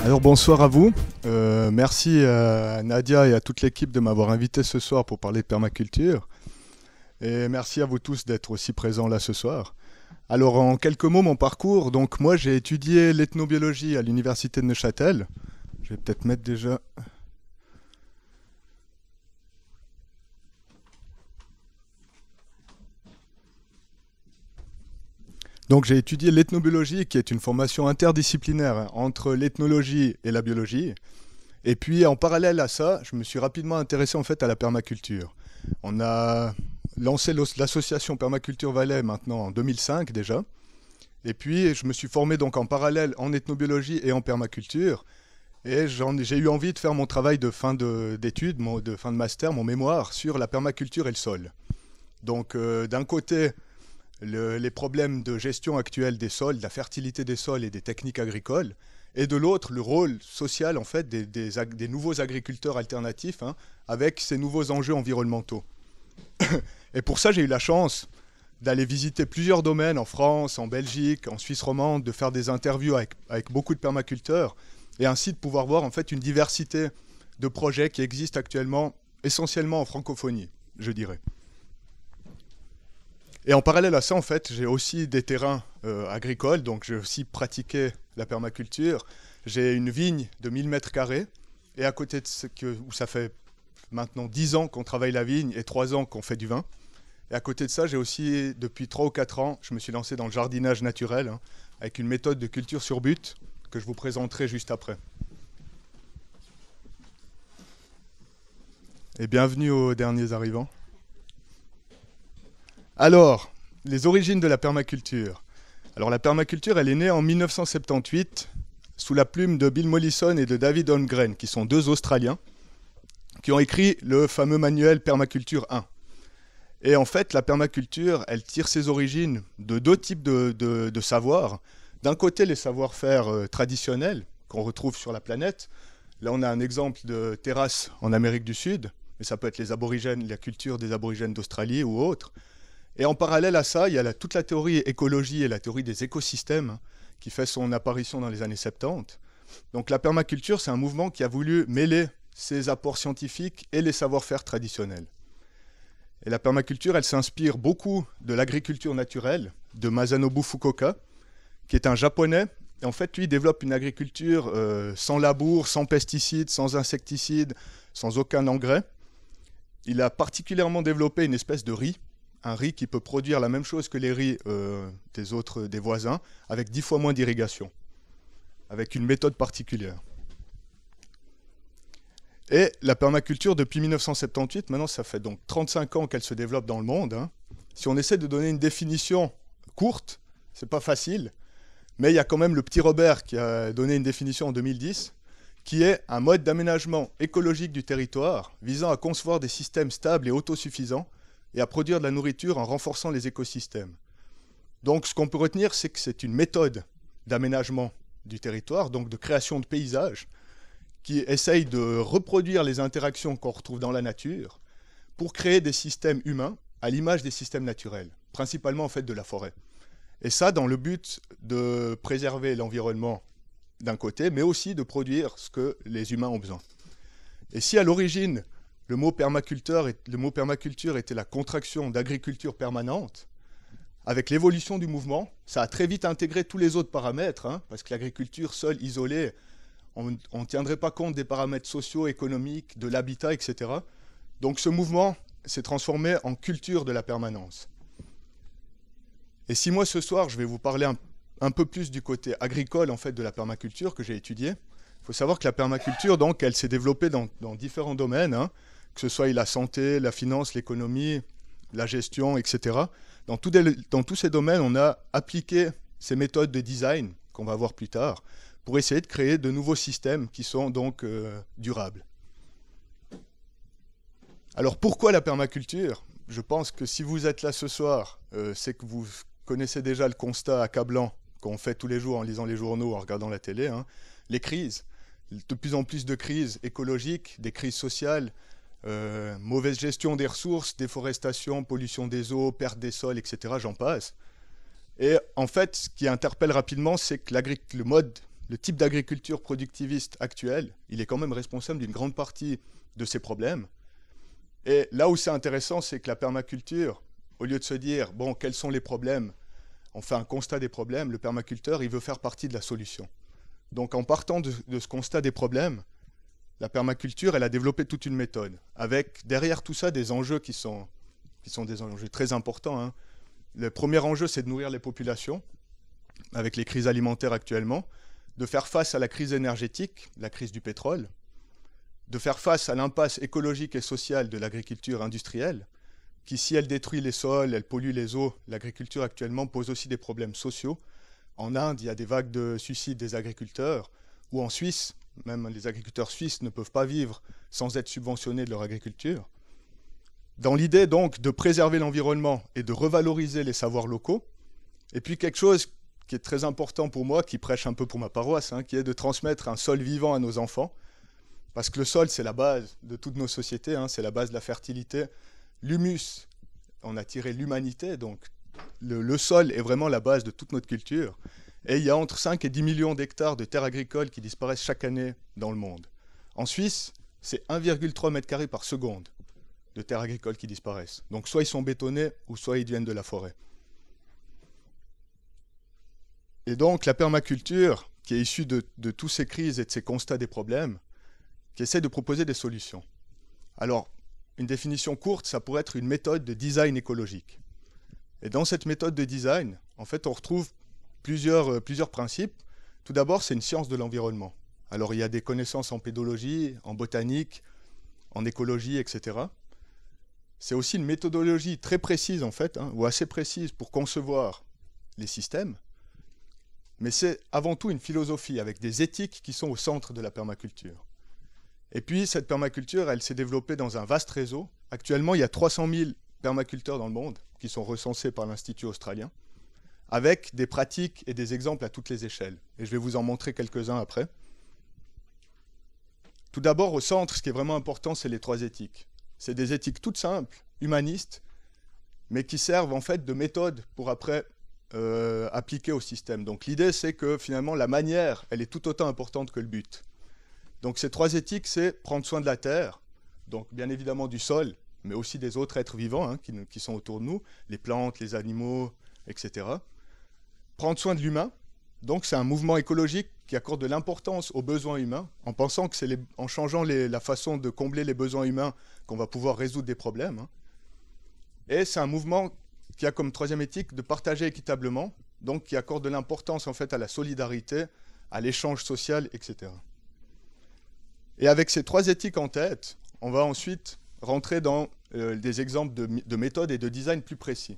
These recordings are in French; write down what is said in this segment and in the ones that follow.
Alors bonsoir à vous. Merci à Nadia et à toute l'équipe de m'avoir invité ce soir pour parler de permaculture. Et merci à vous tous d'être aussi présents là ce soir. Alors en quelques mots, mon parcours. Donc moi j'ai étudié l'ethnobiologie à l'université de Neuchâtel. Je vais peut-être mettre déjà... Donc j'ai étudié l'ethnobiologie qui est une formation interdisciplinaire entre l'ethnologie et la biologie. Et puis en parallèle à ça, je me suis rapidement intéressé en fait à la permaculture. On a lancé l'association Permaculture Valais maintenant en 2005 déjà. Et puis je me suis formé donc en parallèle en ethnobiologie et en permaculture. Et j'ai eu envie de faire mon travail de fin d'études, de fin de master, mon mémoire sur la permaculture et le sol. Donc d'un côté, les problèmes de gestion actuelle des sols, de la fertilité des sols et des techniques agricoles, et de l'autre, le rôle social en fait des nouveaux agriculteurs alternatifs avec ces nouveaux enjeux environnementaux. Et pour ça, j'ai eu la chance d'aller visiter plusieurs domaines en France, en Belgique, en Suisse romande, de faire des interviews avec beaucoup de permaculteurs, et ainsi de pouvoir voir en fait une diversité de projets qui existent actuellement, essentiellement en francophonie, je dirais. Et en parallèle à ça, en fait, j'ai aussi des terrains agricoles, donc j'ai aussi pratiqué la permaculture. J'ai une vigne de 1000 mètres carrés, et à côté de ce où ça fait maintenant 10 ans qu'on travaille la vigne et 3 ans qu'on fait du vin. Et à côté de ça, j'ai aussi, depuis 3 ou 4 ans, je me suis lancé dans le jardinage naturel, avec une méthode de culture sur but, que je vous présenterai juste après. Et bienvenue aux derniers arrivants. Alors, les origines de la permaculture. Alors la permaculture, elle est née en 1978 sous la plume de Bill Mollison et de David Holmgren, qui sont deux Australiens, qui ont écrit le fameux manuel Permaculture 1. Et en fait, la permaculture, elle tire ses origines de deux types de savoirs. D'un côté, les savoir-faire traditionnels qu'on retrouve sur la planète. Là, on a un exemple de terrasse en Amérique du Sud, mais ça peut être les aborigènes, la culture des aborigènes d'Australie ou autre. Et en parallèle à ça, il y a toute la théorie écologie et la théorie des écosystèmes qui fait son apparition dans les années 70. Donc la permaculture, c'est un mouvement qui a voulu mêler ses apports scientifiques et les savoir-faire traditionnels. Et la permaculture, elle s'inspire beaucoup de l'agriculture naturelle de Masanobu Fukuoka, qui est un japonais. Et en fait, lui, il développe une agriculture sans labour, sans pesticides, sans insecticides, sans aucun engrais. Il a particulièrement développé une espèce de riz, un riz qui peut produire la même chose que les riz des voisins, avec 10 fois moins d'irrigation, avec une méthode particulière. Et la permaculture, depuis 1978, maintenant ça fait donc 35 ans qu'elle se développe dans le monde. Si on essaie de donner une définition courte, c'est pas facile, mais il y a quand même le petit Robert qui a donné une définition en 2010, qui est un mode d'aménagement écologique du territoire visant à concevoir des systèmes stables et autosuffisants et à produire de la nourriture en renforçant les écosystèmes. Donc ce qu'on peut retenir, c'est que c'est une méthode d'aménagement du territoire, donc de création de paysages, qui essaye de reproduire les interactions qu'on retrouve dans la nature pour créer des systèmes humains à l'image des systèmes naturels, principalement en fait de la forêt. Et ça dans le but de préserver l'environnement d'un côté, mais aussi de produire ce que les humains ont besoin. Et si à l'origine, le mot permaculture était la contraction d'agriculture permanente, avec l'évolution du mouvement, ça a très vite intégré tous les autres paramètres, parce que l'agriculture seule, isolée, on ne tiendrait pas compte des paramètres sociaux, économiques, de l'habitat, etc. Donc ce mouvement s'est transformé en culture de la permanence. Et si moi ce soir, je vais vous parler un peu plus du côté agricole en fait, de la permaculture que j'ai étudié, il faut savoir que la permaculture, donc, elle s'est développée dans différents domaines, que ce soit la santé, la finance, l'économie, la gestion, etc. Dans tous ces domaines, on a appliqué ces méthodes de design, qu'on va voir plus tard, pour essayer de créer de nouveaux systèmes qui sont donc durables. Alors pourquoi la permaculture ? Je pense que si vous êtes là ce soir, c'est que vous connaissez déjà le constat accablant qu'on fait tous les jours en lisant les journaux, en regardant la télé, les crises. De plus en plus de crises écologiques, des crises sociales, mauvaise gestion des ressources, déforestation, pollution des eaux, perte des sols, etc. J'en passe. Et en fait, ce qui interpelle rapidement, c'est que le mode le type d'agriculture productiviste actuelle, il est quand même responsable d'une grande partie de ces problèmes. Et là où c'est intéressant, c'est que la permaculture, au lieu de se dire, bon, quels sont les problèmes, on fait un constat des problèmes, le permaculteur, il veut faire partie de la solution. Donc en partant de ce constat des problèmes, la permaculture, elle a développé toute une méthode, avec derrière tout ça des enjeux qui sont des enjeux très importants, hein. Le premier enjeu, c'est de nourrir les populations, avec les crises alimentaires actuellement, de faire face à la crise énergétique, la crise du pétrole, de faire face à l'impasse écologique et sociale de l'agriculture industrielle, qui, si elle détruit les sols, elle pollue les eaux, l'agriculture actuellement pose aussi des problèmes sociaux. En Inde, il y a des vagues de suicides des agriculteurs, ou en Suisse, même les agriculteurs suisses ne peuvent pas vivre sans être subventionnés de leur agriculture. Dans l'idée donc de préserver l'environnement et de revaloriser les savoirs locaux, et puis quelque chose qui est très important pour moi, qui prêche un peu pour ma paroisse, hein, qui est de transmettre un sol vivant à nos enfants, parce que le sol, c'est la base de toutes nos sociétés, hein, c'est la base de la fertilité. L'humus, on a tiré l'humanité, donc le sol est vraiment la base de toute notre culture. Et il y a entre 5 et 10 millions d'hectares de terres agricoles qui disparaissent chaque année dans le monde. En Suisse, c'est 1,3 m² par seconde de terres agricoles qui disparaissent. Donc soit ils sont bétonnés, ou soit ils viennent de la forêt. Et donc la permaculture, qui est issue de toutes ces crises et de ces constats des problèmes, qui essaie de proposer des solutions. Alors, une définition courte, ça pourrait être une méthode de design écologique. Et dans cette méthode de design, en fait, on retrouve plusieurs principes. Tout d'abord, c'est une science de l'environnement. Alors, il y a des connaissances en pédologie, en botanique, en écologie, etc. C'est aussi une méthodologie très précise, en fait, hein, ou assez précise pour concevoir les systèmes. Mais c'est avant tout une philosophie avec des éthiques qui sont au centre de la permaculture. Et puis, cette permaculture, elle s'est développée dans un vaste réseau. Actuellement, il y a 300 000 permaculteurs dans le monde qui sont recensés par l'Institut australien, avec des pratiques et des exemples à toutes les échelles. Et je vais vous en montrer quelques-uns après. Tout d'abord, au centre, ce qui est vraiment important, c'est les 3 éthiques. C'est des éthiques toutes simples, humanistes, mais qui servent en fait de méthode pour après appliquer au système. Donc l'idée, c'est que finalement, la manière, elle est tout autant importante que le but. Donc ces 3 éthiques, c'est prendre soin de la terre, donc bien évidemment du sol, mais aussi des autres êtres vivants hein, qui sont autour de nous, les plantes, les animaux, etc. Prendre soin de l'humain, donc c'est un mouvement écologique qui accorde de l'importance aux besoins humains, en pensant que c'est en changeant la façon de combler les besoins humains qu'on va pouvoir résoudre des problèmes. Hein. Et c'est un mouvement qui a comme 3e éthique de partager équitablement, donc qui accorde de l'importance en fait à la solidarité, à l'échange social, etc. Et avec ces 3 éthiques en tête, on va ensuite rentrer dans des exemples de méthodes et de design plus précis.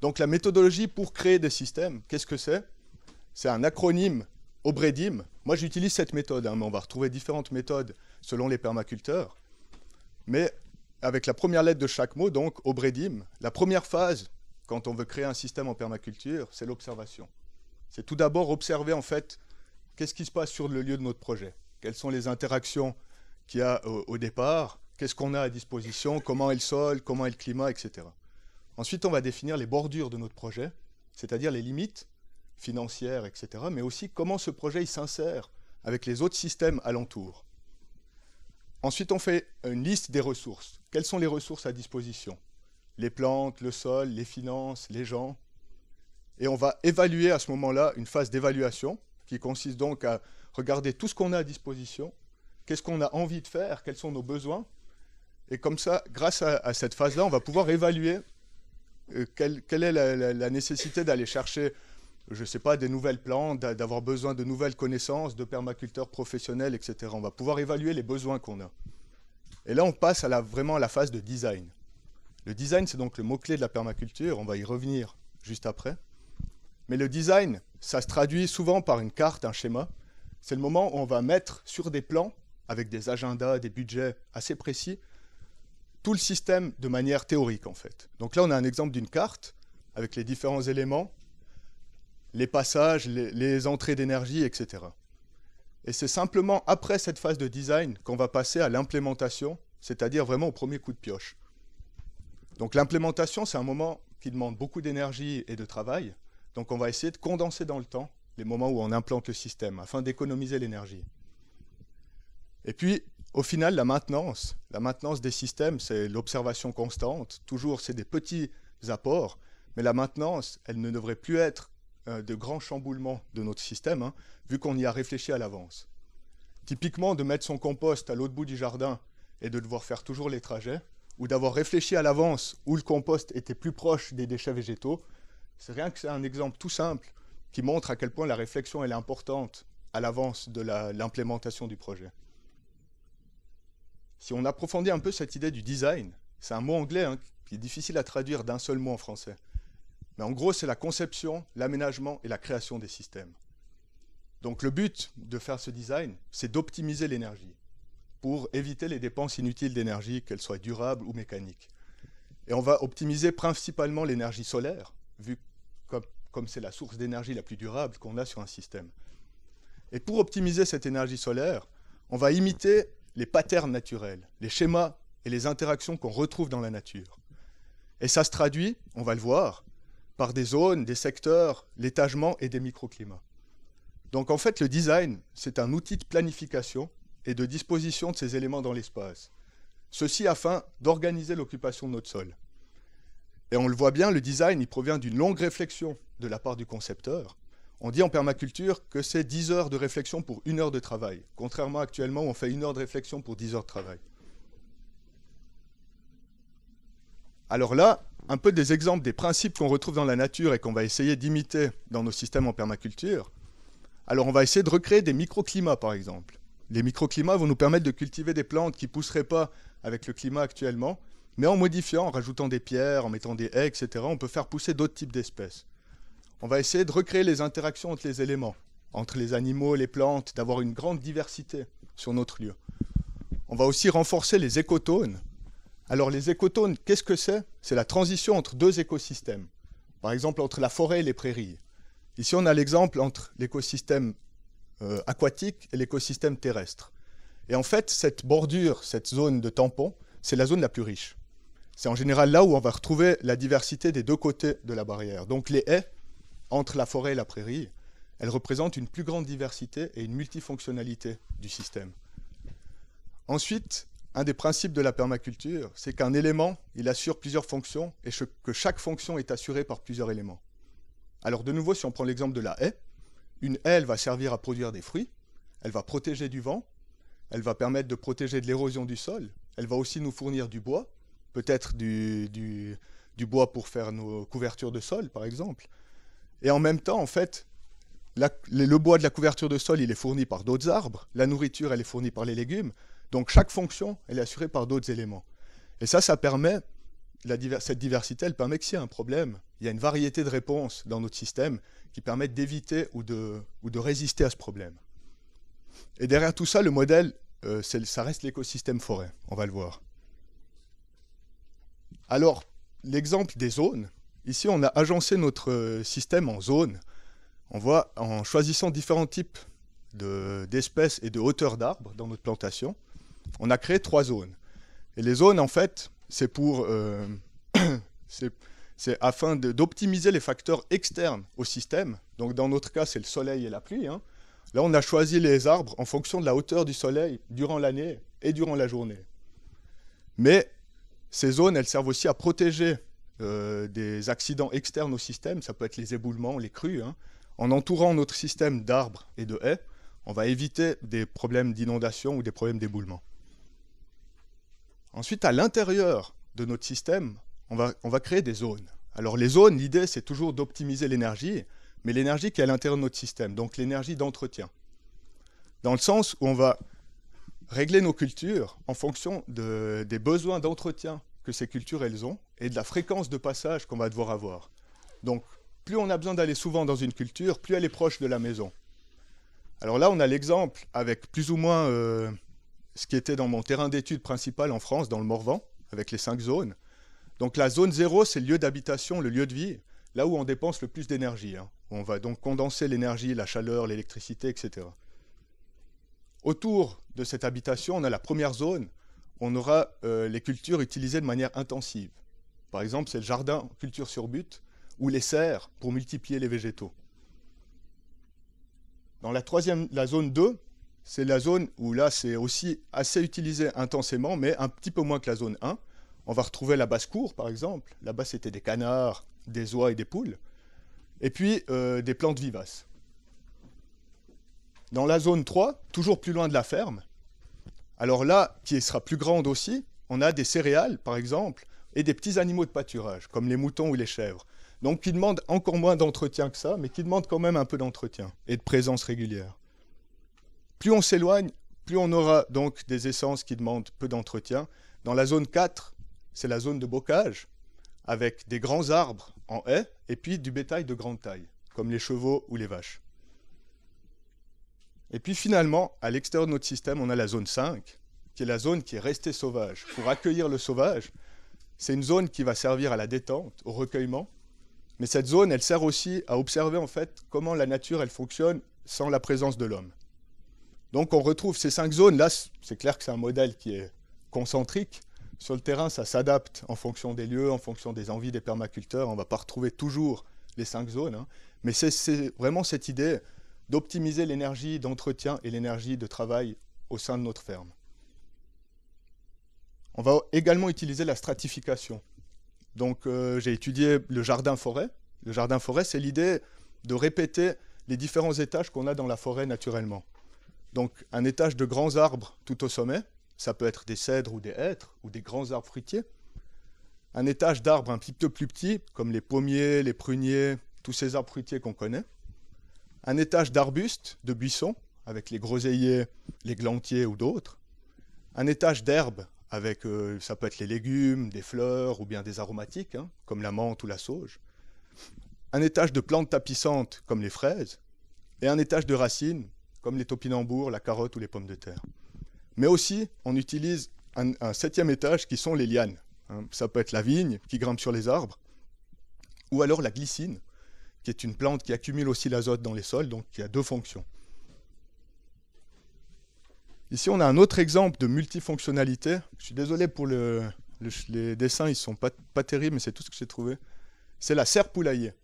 Donc la méthodologie pour créer des systèmes, qu'est-ce que c'est? C'est un acronyme OBREDIM. Moi j'utilise cette méthode, hein, mais on va retrouver différentes méthodes selon les permaculteurs. Mais avec la première lettre de chaque mot, donc OBREDIM, la première phase, quand on veut créer un système en permaculture, c'est l'observation. C'est tout d'abord observer en fait qu'est-ce qui se passe sur le lieu de notre projet. Quelles sont les interactions qu'il y a au départ, qu'est-ce qu'on a à disposition, comment est le sol, comment est le climat, etc. Ensuite, on va définir les bordures de notre projet, c'est-à-dire les limites financières, etc., mais aussi comment ce projet il s'insère avec les autres systèmes alentours. Ensuite, on fait une liste des ressources. Quelles sont les ressources à disposition? Les plantes, le sol, les finances, les gens. Et on va évaluer à ce moment-là une phase d'évaluation qui consiste donc à regarder tout ce qu'on a à disposition, qu'est-ce qu'on a envie de faire, quels sont nos besoins. Et comme ça, grâce à cette phase-là, on va pouvoir évaluer quelle est la nécessité d'aller chercher, je ne sais pas, des nouvelles plantes, d'avoir besoin de nouvelles connaissances, de permaculteurs professionnels, etc. On va pouvoir évaluer les besoins qu'on a. Et là, on passe vraiment à la phase de design. Le design, c'est donc le mot-clé de la permaculture, on va y revenir juste après. Mais le design, ça se traduit souvent par une carte, un schéma. C'est le moment où on va mettre sur des plans, avec des agendas, des budgets assez précis, tout le système de manière théorique en fait. Donc là, on a un exemple d'une carte avec les différents éléments, les passages, les entrées d'énergie, etc. Et c'est simplement après cette phase de design qu'on va passer à l'implémentation, c'est-à-dire vraiment au premier coup de pioche. Donc l'implémentation, c'est un moment qui demande beaucoup d'énergie et de travail. Donc on va essayer de condenser dans le temps les moments où on implante le système, afin d'économiser l'énergie. Et puis, au final, la maintenance des systèmes, c'est l'observation constante. Toujours, c'est des petits apports, mais la maintenance, elle ne devrait plus être de grands chamboulements de notre système, hein, vu qu'on y a réfléchi à l'avance. Typiquement, de mettre son compost à l'autre bout du jardin et de devoir faire toujours les trajets, ou d'avoir réfléchi à l'avance où le compost était plus proche des déchets végétaux, c'est rien que c'est un exemple tout simple qui montre à quel point la réflexion elle est importante à l'avance de l'implémentation du projet. Si on approfondit un peu cette idée du design, c'est un mot anglais hein, qui est difficile à traduire d'un seul mot en français. Mais en gros, c'est la conception, l'aménagement et la création des systèmes. Donc le but de faire ce design, c'est d'optimiser l'énergie pour éviter les dépenses inutiles d'énergie, qu'elles soient durables ou mécaniques. Et on va optimiser principalement l'énergie solaire, vu comme c'est la source d'énergie la plus durable qu'on a sur un système. Et pour optimiser cette énergie solaire, on va imiter les patterns naturels, les schémas et les interactions qu'on retrouve dans la nature. Et ça se traduit, on va le voir, par des zones, des secteurs, l'étagement et des microclimats. Donc en fait, le design, c'est un outil de planification et de disposition de ces éléments dans l'espace. Ceci afin d'organiser l'occupation de notre sol. Et on le voit bien, le design, il provient d'une longue réflexion de la part du concepteur. On dit en permaculture que c'est 10 heures de réflexion pour 1 heure de travail, contrairement à actuellement où on fait 1 heure de réflexion pour 10 heures de travail. Alors là, un peu des exemples des principes qu'on retrouve dans la nature et qu'on va essayer d'imiter dans nos systèmes en permaculture. Alors on va essayer de recréer des microclimats par exemple. Les microclimats vont nous permettre de cultiver des plantes qui ne pousseraient pas avec le climat actuellement, mais en modifiant, en rajoutant des pierres, en mettant des haies, etc., on peut faire pousser d'autres types d'espèces. On va essayer de recréer les interactions entre les éléments, entre les animaux, les plantes, d'avoir une grande diversité sur notre lieu. On va aussi renforcer les écotones. Alors les écotones, qu'est-ce que c'est? C'est la transition entre deux écosystèmes. Par exemple, entre la forêt et les prairies. Ici, on a l'exemple entre l'écosystème aquatique et l'écosystème terrestre. Et en fait, cette bordure, cette zone de tampon, c'est la zone la plus riche. C'est en général là où on va retrouver la diversité des deux côtés de la barrière. Donc les haies, entre la forêt et la prairie, elles représentent une plus grande diversité et une multifonctionnalité du système. Ensuite, un des principes de la permaculture, c'est qu'un élément, il assure plusieurs fonctions et que chaque fonction est assurée par plusieurs éléments. Alors de nouveau, si on prend l'exemple de la haie, une haie, elle va servir à produire des fruits, elle va protéger du vent, elle va permettre de protéger de l'érosion du sol, elle va aussi nous fournir du bois, peut-être du bois pour faire nos couvertures de sol, par exemple. Et en même temps, en fait, le bois de la couverture de sol, il est fourni par d'autres arbres, la nourriture, elle est fournie par les légumes, donc chaque fonction, elle est assurée par d'autres éléments. Et ça permet, cette diversité, elle permet que s'il y a un problème, il y a une variété de réponses dans notre système qui permettent d'éviter ou de résister à ce problème. Et derrière tout ça, le modèle, ça reste l'écosystème forêt, on va le voir. Alors, l'exemple des zones, ici on a agencé notre système en zones. On voit en choisissant différents types d'espèces et de hauteurs d'arbres dans notre plantation, on a créé 3 zones. Et les zones, en fait, c'est pour... c'est afin d'optimiser les facteurs externes au système. Donc dans notre cas, c'est le soleil et la pluie. Hein. Là, on a choisi les arbres en fonction de la hauteur du soleil durant l'année et durant la journée. Mais ces zones, elles servent aussi à protéger des accidents externes au système. Ça peut être les éboulements, les crues. Hein. En entourant notre système d'arbres et de haies, on va éviter des problèmes d'inondation ou des problèmes d'éboulement. Ensuite, à l'intérieur de notre système, on va créer des zones. Alors les zones, l'idée, c'est toujours d'optimiser l'énergie, mais l'énergie qui est à l'intérieur de notre système, donc l'énergie d'entretien. Dans le sens où on va régler nos cultures en fonction des besoins d'entretien que ces cultures elles ont et de la fréquence de passage qu'on va devoir avoir. Donc, plus on a besoin d'aller souvent dans une culture, plus elle est proche de la maison. Alors là, on a l'exemple avec plus ou moins ce qui était dans mon terrain d'étude principal en France, dans le Morvan, avec les 5 zones. Donc la zone 0, c'est le lieu d'habitation, le lieu de vie, là où on dépense le plus d'énergie. Hein. On va donc condenser l'énergie, la chaleur, l'électricité, etc. Autour de cette habitation, on a la première zone, où on aura les cultures utilisées de manière intensive. Par exemple, c'est le jardin culture sur but, ou les serres pour multiplier les végétaux. Dans la zone 2, c'est la zone où là, c'est aussi assez utilisé intensément, mais un petit peu moins que la zone 1. On va retrouver la basse-cour, par exemple. Là-bas, c'était des canards, des oies et des poules. Et puis, des plantes vivaces. Dans la zone 3, toujours plus loin de la ferme, alors là, qui sera plus grande aussi, on a des céréales, par exemple, et des petits animaux de pâturage, comme les moutons ou les chèvres. Donc, qui demandent encore moins d'entretien que ça, mais qui demandent quand même un peu d'entretien et de présence régulière. Plus on s'éloigne, plus on aura donc des essences qui demandent peu d'entretien. Dans la zone 4, c'est la zone de bocage, avec des grands arbres en haies, et puis du bétail de grande taille, comme les chevaux ou les vaches. Et puis finalement, à l'extérieur de notre système, on a la zone 5, qui est la zone qui est restée sauvage. Pour accueillir le sauvage, c'est une zone qui va servir à la détente, au recueillement. Mais cette zone, elle sert aussi à observer en fait comment la nature, elle fonctionne sans la présence de l'homme. Donc on retrouve ces 5 zones. Là, c'est clair que c'est un modèle qui est concentrique. Sur le terrain, ça s'adapte en fonction des lieux, en fonction des envies des permaculteurs. On ne va pas retrouver toujours les 5 zones. Hein. Mais c'est vraiment cette idée d'optimiser l'énergie d'entretien et l'énergie de travail au sein de notre ferme. On va également utiliser la stratification. Donc j'ai étudié le jardin-forêt. Le jardin-forêt, c'est l'idée de répéter les différents étages qu'on a dans la forêt naturellement. Donc un étage de grands arbres tout au sommet, ça peut être des cèdres ou des hêtres ou des grands arbres fruitiers. Un étage d'arbres un petit peu plus petits, comme les pommiers, les pruniers, tous ces arbres fruitiers qu'on connaît. Un étage d'arbustes, de buissons, avec les groseilliers, les glantiers ou d'autres. Un étage d'herbes, avec, ça peut être les légumes, des fleurs ou bien des aromatiques, hein, comme la menthe ou la sauge. Un étage de plantes tapissantes, comme les fraises. Et un étage de racines, comme les topinambours, la carotte ou les pommes de terre. Mais aussi, on utilise un 7e étage qui sont les lianes. Hein. Ça peut être la vigne qui grimpe sur les arbres, ou alors la glycine, qui est une plante qui accumule aussi l'azote dans les sols, donc qui a 2 fonctions. Ici, on a un autre exemple de multifonctionnalité. Je suis désolé pour les dessins, ils ne sont pas terribles, mais c'est tout ce que j'ai trouvé. C'est la serre poulailler.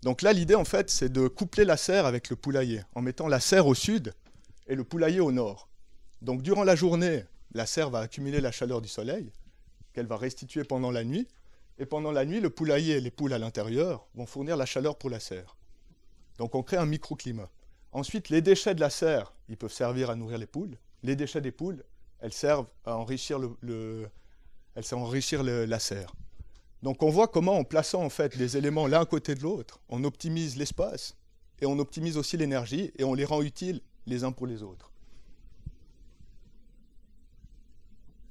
Donc là, l'idée, en fait, c'est de coupler la serre avec le poulailler, en mettant la serre au sud et le poulailler au nord. Donc durant la journée, la serre va accumuler la chaleur du soleil, qu'elle va restituer pendant la nuit. Et pendant la nuit, le poulailler et les poules à l'intérieur vont fournir la chaleur pour la serre. Donc on crée un microclimat. Ensuite, les déchets de la serre, ils peuvent servir à nourrir les poules. Les déchets des poules, elles servent à enrichir, la serre. Donc on voit comment, en plaçant en fait les éléments l'un à côté de l'autre, on optimise l'espace et on optimise aussi l'énergie et on les rend utiles les uns pour les autres.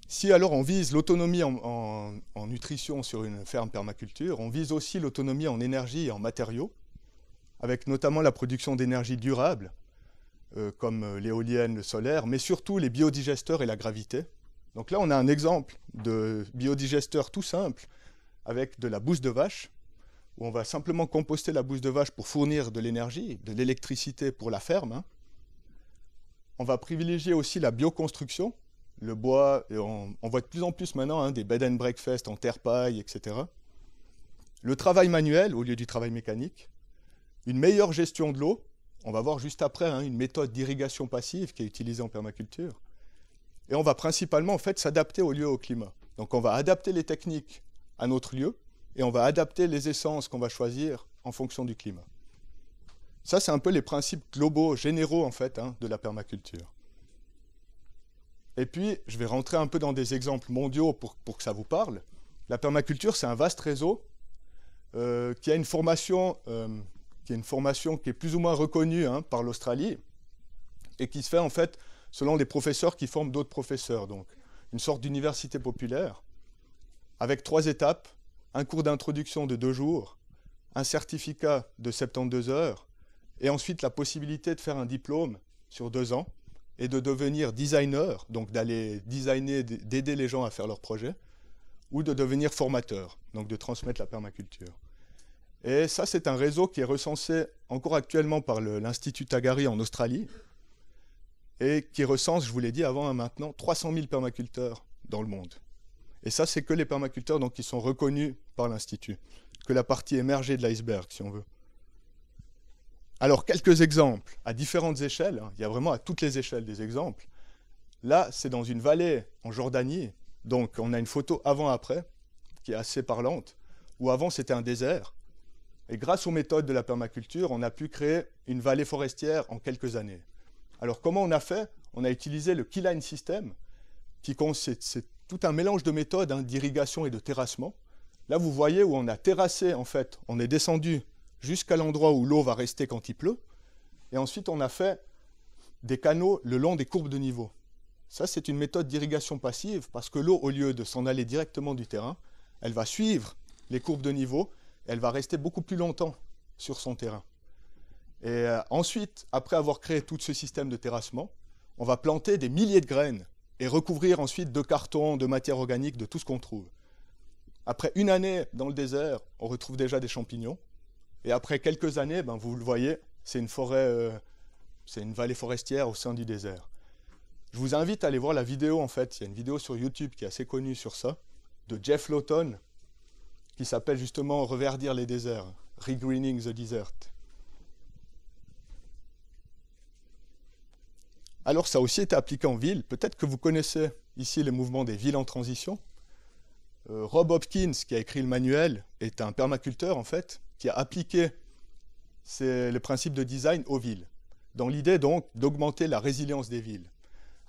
Si alors on vise l'autonomie en nutrition sur une ferme permaculture, on vise aussi l'autonomie en énergie et en matériaux, avec notamment la production d'énergie durable, comme l'éolienne, le solaire, mais surtout les biodigesteurs et la gravité. Donc là, on a un exemple de biodigesteur tout simple, avec de la bouse de vache, où on va simplement composter la bouse de vache pour fournir de l'énergie, de l'électricité pour la ferme. Hein. On va privilégier aussi la bioconstruction, le bois, et on voit de plus en plus maintenant des bed and breakfast en terre-paille, etc. Le travail manuel au lieu du travail mécanique. Une meilleure gestion de l'eau. On va voir juste après une méthode d'irrigation passive qui est utilisée en permaculture. Et on va principalement en fait s'adapter au lieu, au climat. Donc on va adapter les techniques à notre lieu et on va adapter les essences qu'on va choisir en fonction du climat. Ça, c'est un peu les principes globaux, généraux en fait, de la permaculture. Et puis, je vais rentrer un peu dans des exemples mondiaux pour que ça vous parle. La permaculture, c'est un vaste réseau qui a une formation qui est plus ou moins reconnue par l'Australie et qui se fait en fait selon des professeurs qui forment d'autres professeurs. Donc, une sorte d'université populaire avec 3 étapes, un cours d'introduction de 2 jours, un certificat de 72 heures et ensuite la possibilité de faire un diplôme sur 2 ans et de devenir designer, donc d'aller designer, d'aider les gens à faire leurs projets, ou de devenir formateur, donc de transmettre la permaculture. Et ça, c'est un réseau qui est recensé encore actuellement par l'Institut Tagari en Australie, et qui recense, je vous l'ai dit avant, maintenant, 300 000 permaculteurs dans le monde. Et ça, c'est que les permaculteurs donc, qui sont reconnus par l'Institut, que la partie émergée de l'iceberg, si on veut. Alors, quelques exemples à différentes échelles, hein. Il y a vraiment à toutes les échelles des exemples. Là, c'est dans une vallée en Jordanie, donc on a une photo avant-après, qui est assez parlante, où avant c'était un désert, et grâce aux méthodes de la permaculture, on a pu créer une vallée forestière en quelques années. Alors comment on a fait? On a utilisé le keyline system, c'est tout un mélange de méthodes, hein, d'irrigation et de terrassement. Là, vous voyez où on a terrassé, en fait, on est descendu jusqu'à l'endroit où l'eau va rester quand il pleut, et ensuite on a fait des canaux le long des courbes de niveau. Ça, c'est une méthode d'irrigation passive, parce que l'eau, au lieu de s'en aller directement du terrain, elle va suivre les courbes de niveau, et elle va rester beaucoup plus longtemps sur son terrain. Et ensuite, après avoir créé tout ce système de terrassement, on va planter des milliers de graines et recouvrir ensuite de carton, de matière organique, de tout ce qu'on trouve. Après une année dans le désert, on retrouve déjà des champignons. Et après quelques années, ben, vous le voyez, c'est une forêt, c'est une vallée forestière au sein du désert. Je vous invite à aller voir la vidéo, en fait. Il y a une vidéo sur YouTube qui est assez connue sur ça, de Jeff Lawton, qui s'appelle justement Reverdir les déserts, Regreening the Desert. Alors ça a aussi été appliqué en ville. Peut-être que vous connaissez ici les mouvements des villes en transition. Rob Hopkins, qui a écrit le manuel, est un permaculteur en fait, qui a appliqué le principe de design aux villes, dans l'idée donc d'augmenter la résilience des villes,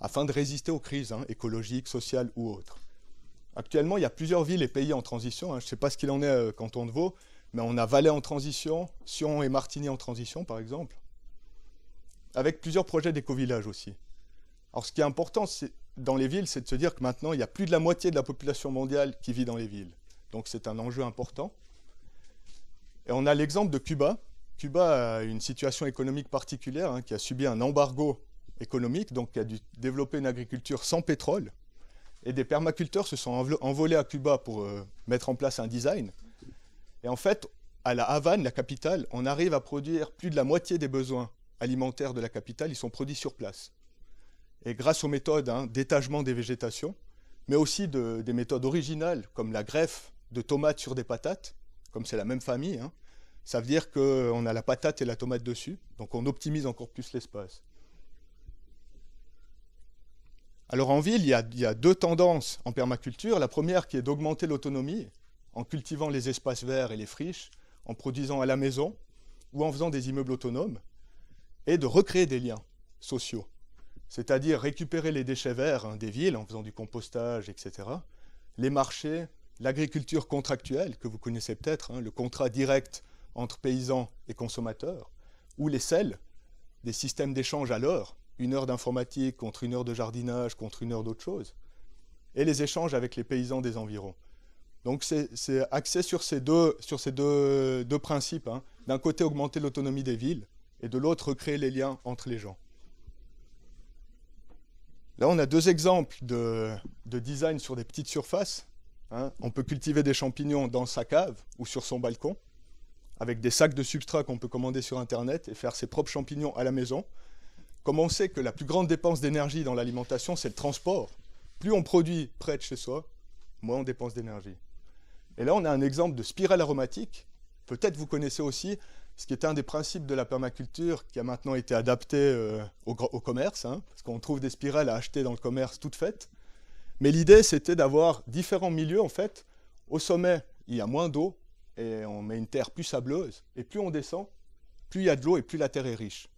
afin de résister aux crises, hein, écologiques, sociales ou autres. Actuellement, il y a plusieurs villes et pays en transition, hein. Je ne sais pas ce qu'il en est canton de Vaud, mais on a Valais en transition, Sion et Martigny en transition par exemple, avec plusieurs projets d'éco-village aussi. Alors ce qui est important dans les villes, c'est de se dire que maintenant, il y a plus de la moitié de la population mondiale qui vit dans les villes. Donc c'est un enjeu important. Et on a l'exemple de Cuba. Cuba a une situation économique particulière, hein, qui a subi un embargo économique, donc qui a dû développer une agriculture sans pétrole. Et des permaculteurs se sont envolés à Cuba pour mettre en place un design. Et en fait, à la Havane, la capitale, on arrive à produire plus de la moitié des besoins alimentaires de la capitale, ils sont produits sur place. Et grâce aux méthodes, hein, d'étagement des végétations, mais aussi des méthodes originales, comme la greffe de tomates sur des patates, comme c'est la même famille, hein, ça veut dire qu'on a la patate et la tomate dessus, donc on optimise encore plus l'espace. Alors en ville, il y a deux tendances en permaculture. La première qui est d'augmenter l'autonomie en cultivant les espaces verts et les friches, en produisant à la maison ou en faisant des immeubles autonomes, et de recréer des liens sociaux. C'est-à-dire récupérer les déchets verts, hein, des villes en faisant du compostage, etc. Les marchés, l'agriculture contractuelle, que vous connaissez peut-être, hein, le contrat direct entre paysans et consommateurs, ou les SEL, des systèmes d'échange à l'heure, 1 heure d'informatique contre 1 heure de jardinage contre 1 heure d'autre chose, et les échanges avec les paysans des environs. Donc c'est axé sur ces deux principes, hein. D'un côté, augmenter l'autonomie des villes, et de l'autre, recréer les liens entre les gens. Là, on a deux exemples de design sur des petites surfaces, hein. On peut cultiver des champignons dans sa cave ou sur son balcon, avec des sacs de substrat qu'on peut commander sur Internet et faire ses propres champignons à la maison. Comme on sait que la plus grande dépense d'énergie dans l'alimentation, c'est le transport. Plus on produit près de chez soi, moins on dépense d'énergie. Et là, on a un exemple de spirale aromatique. Peut-être vous connaissez aussi ce qui est un des principes de la permaculture qui a maintenant été adapté au commerce, hein, parce qu'on trouve des spirales à acheter dans le commerce toutes faites. Mais l'idée, c'était d'avoir différents milieux, en fait. Au sommet, il y a moins d'eau, et on met une terre plus sableuse. Et plus on descend, plus il y a de l'eau et plus la terre est riche.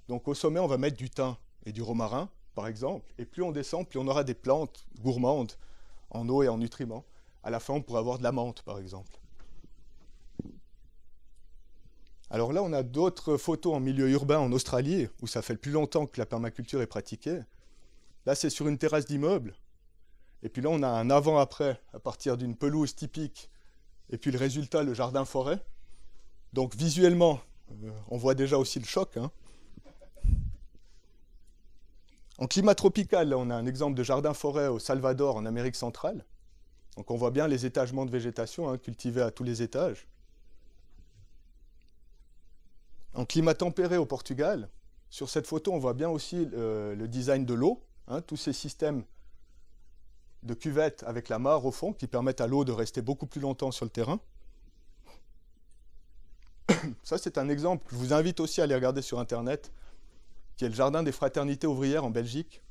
Donc au sommet, on va mettre du thym et du romarin, par exemple. Et plus on descend, plus on aura des plantes gourmandes en eau et en nutriments. À la fin, on pourrait avoir de la menthe, par exemple. Alors là, on a d'autres photos en milieu urbain en Australie, où ça fait le plus longtemps que la permaculture est pratiquée. Là, c'est sur une terrasse d'immeuble. Et puis là, on a un avant-après, à partir d'une pelouse typique. Et puis le résultat, le jardin-forêt. Donc visuellement, on voit déjà aussi le choc, hein. En climat tropical, là, on a un exemple de jardin-forêt au Salvador, en Amérique centrale. Donc on voit bien les étagements de végétation, hein, cultivés à tous les étages. En climat tempéré au Portugal, sur cette photo, on voit bien aussi le design de l'eau, hein, tous ces systèmes de cuvettes avec la mare au fond qui permettent à l'eau de rester beaucoup plus longtemps sur le terrain. Ça, c'est un exemple que je vous invite aussi à aller regarder sur Internet, qui est le jardin des fraternités ouvrières en Belgique.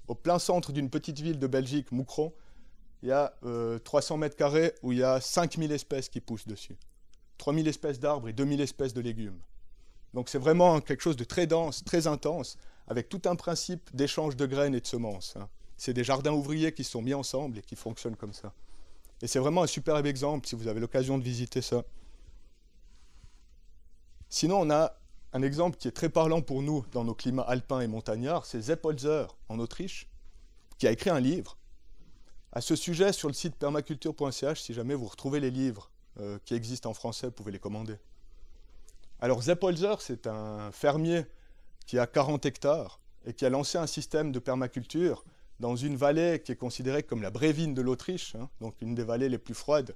Au plein centre d'une petite ville de Belgique, Moucron, il y a 300 mètres carrés où il y a 5000 espèces qui poussent dessus. 3000 espèces d'arbres et 2000 espèces de légumes. Donc c'est vraiment quelque chose de très dense, très intense, avec tout un principe d'échange de graines et de semences. C'est des jardins ouvriers qui se sont mis ensemble et qui fonctionnent comme ça. Et c'est vraiment un superbe exemple si vous avez l'occasion de visiter ça. Sinon, on a un exemple qui est très parlant pour nous dans nos climats alpins et montagnards, c'est Sepp Holzer en Autriche, qui a écrit un livre. À ce sujet, sur le site permaculture.ch, si jamais vous retrouvez les livres qui existent en français, vous pouvez les commander. Alors Sepp Holzer, c'est un fermier qui a 40 hectares et qui a lancé un système de permaculture dans une vallée qui est considérée comme la Brévine de l'Autriche, donc une des vallées les plus froides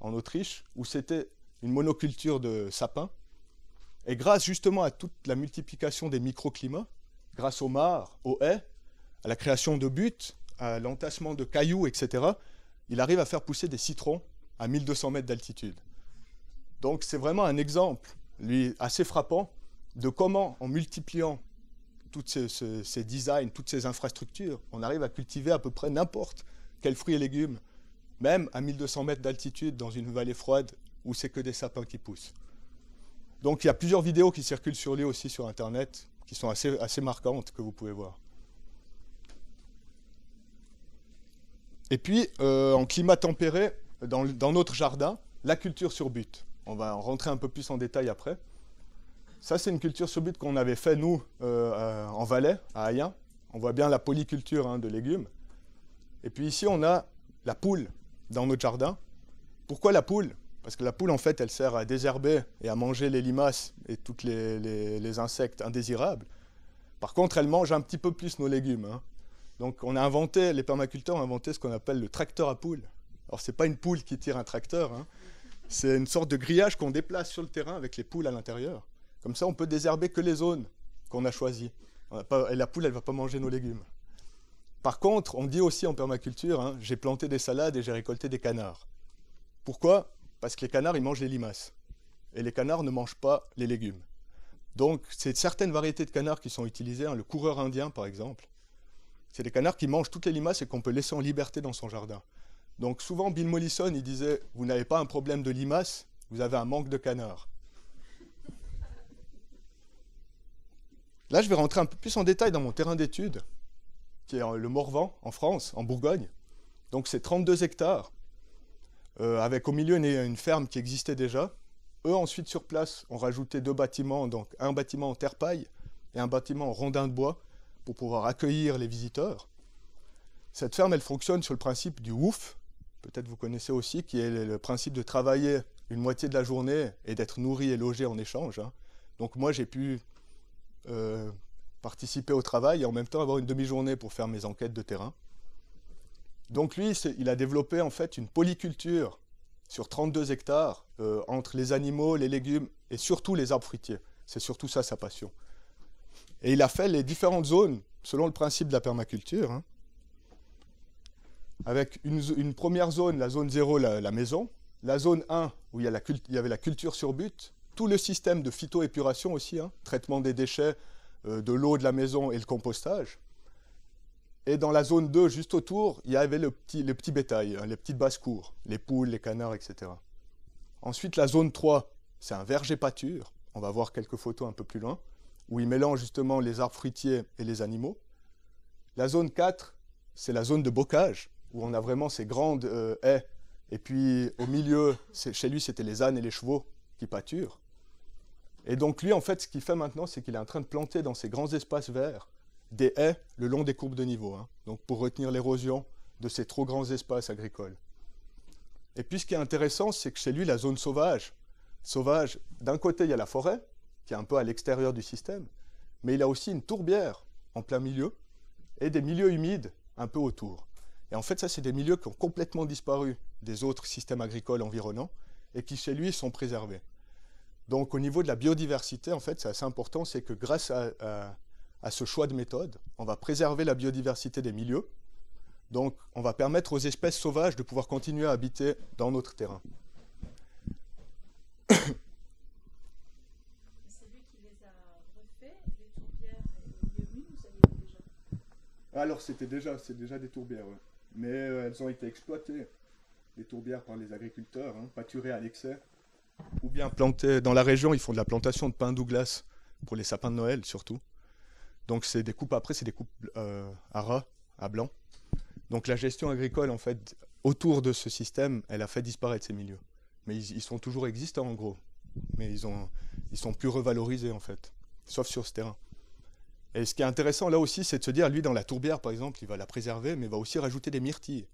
en Autriche, où c'était une monoculture de sapins. Et grâce justement à toute la multiplication des microclimats, grâce aux mares, aux haies, à la création de buttes, à l'entassement de cailloux, etc., il arrive à faire pousser des citrons à 1200 mètres d'altitude. Donc c'est vraiment un exemple, lui, assez frappant, de comment, en multipliant tous ces designs, toutes ces infrastructures, on arrive à cultiver à peu près n'importe quel fruit et légumes, même à 1200 mètres d'altitude dans une vallée froide où c'est que des sapins qui poussent. Donc il y a plusieurs vidéos qui circulent sur lui aussi sur Internet, qui sont assez marquantes, que vous pouvez voir. Et puis, en climat tempéré, dans notre jardin, la culture sur butte. On va en rentrer un peu plus en détail après. Ça, c'est une culture sur butte qu'on avait fait, nous, en Valais, à Ayen. On voit bien la polyculture de légumes. Et puis ici, on a la poule dans notre jardin. Pourquoi la poule? Parce que la poule, en fait, elle sert à désherber et à manger les limaces et tous les insectes indésirables. Par contre, elle mange un petit peu plus nos légumes. Donc, les permaculteurs ont inventé ce qu'on appelle le tracteur à poules. Alors, ce n'est pas une poule qui tire un tracteur. C'est une sorte de grillage qu'on déplace sur le terrain avec les poules à l'intérieur. Comme ça, on peut désherber que les zones qu'on a choisies. Et la poule, elle ne va pas manger nos légumes. Par contre, on dit aussi en permaculture, j'ai planté des salades et j'ai récolté des canards. Pourquoi? Parce que les canards, ils mangent les limaces. Et les canards ne mangent pas les légumes. Donc, c'est certaines variétés de canards qui sont utilisées. Le coureur indien, par exemple. C'est des canards qui mangent toutes les limaces et qu'on peut laisser en liberté dans son jardin. Donc, souvent, Bill Mollison, il disait, vous n'avez pas un problème de limaces, vous avez un manque de canards. Là, je vais rentrer un peu plus en détail dans mon terrain d'étude, qui est le Morvan, en France, en Bourgogne. Donc, c'est 32 hectares. Avec au milieu une ferme qui existait déjà. Eux, ensuite, sur place, ont rajouté 2 bâtiments, donc un bâtiment en terre-paille et un bâtiment en rondin de bois pour pouvoir accueillir les visiteurs. Cette ferme, elle fonctionne sur le principe du WOOF, peut-être vous connaissez aussi, qui est le principe de travailler une moitié de la journée et d'être nourri et logé en échange. Donc moi, j'ai pu participer au travail et en même temps avoir une demi-journée pour faire mes enquêtes de terrain. Donc lui, il a développé en fait une polyculture sur 32 hectares entre les animaux, les légumes et surtout les arbres fruitiers. C'est surtout ça sa passion. Et il a fait les différentes zones selon le principe de la permaculture. Avec une première zone, la zone 0, la maison. La zone 1, où il y avait la culture sur butte. Tout le système de phytoépuration aussi, traitement des déchets, de l'eau de la maison et le compostage. Et dans la zone 2, juste autour, il y avait le petit bétail, les petites basses-cours, les poules, les canards, etc. Ensuite, la zone 3, c'est un verger pâture. On va voir quelques photos un peu plus loin, où il mélange justement les arbres fruitiers et les animaux. La zone 4, c'est la zone de bocage, où on a vraiment ces grandes haies. Et puis au milieu, chez lui, c'était les ânes et les chevaux qui pâturent. Et donc lui, en fait, ce qu'il fait maintenant, c'est qu'il est en train de planter dans ces grands espaces verts des haies le long des courbes de niveau, donc pour retenir l'érosion de ces trop grands espaces agricoles. Et puis ce qui est intéressant, c'est que chez lui, la zone sauvage, d'un côté, il y a la forêt, qui est un peu à l'extérieur du système, mais il a aussi une tourbière en plein milieu, et des milieux humides un peu autour. Et en fait, ça, c'est des milieux qui ont complètement disparu des autres systèmes agricoles environnants, et qui, chez lui, sont préservés. Donc, au niveau de la biodiversité, en fait, c'est assez important, c'est que grâce à ce choix de méthode, on va préserver la biodiversité des milieux. Donc, on va permettre aux espèces sauvages de pouvoir continuer à habiter dans notre terrain. Alors c'est déjà des tourbières, ouais. Mais elles ont été exploitées, les tourbières, par les agriculteurs, hein, pâturées à l'excès, ou bien plantées. Dans la région, ils font de la plantation de pin Douglas, pour les sapins de Noël surtout. Donc c'est des coupes, après c'est des coupes à ras, à blanc. Donc la gestion agricole, en fait, autour de ce système, elle a fait disparaître ces milieux. Mais ils sont toujours existants, en gros. Mais ils sont plus revalorisés, en fait, sauf sur ce terrain. Et ce qui est intéressant là aussi, c'est de se dire, lui, dans la tourbière, par exemple, il va la préserver, mais il va aussi rajouter des myrtilles.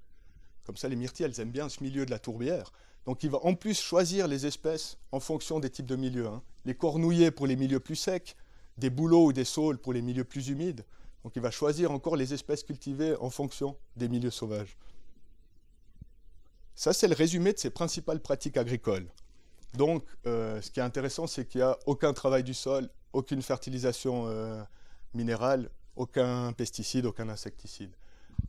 Comme ça, les myrtilles, elles aiment bien ce milieu de la tourbière. Donc il va en plus choisir les espèces en fonction des types de milieux, hein. Les cornouillers pour les milieux plus secs, des bouleaux ou des saules pour les milieux plus humides. Donc il va choisir encore les espèces cultivées en fonction des milieux sauvages. Ça, c'est le résumé de ses principales pratiques agricoles. Donc, ce qui est intéressant, c'est qu'il n'y a aucun travail du sol, aucune fertilisation minérale, aucun pesticide, aucun insecticide.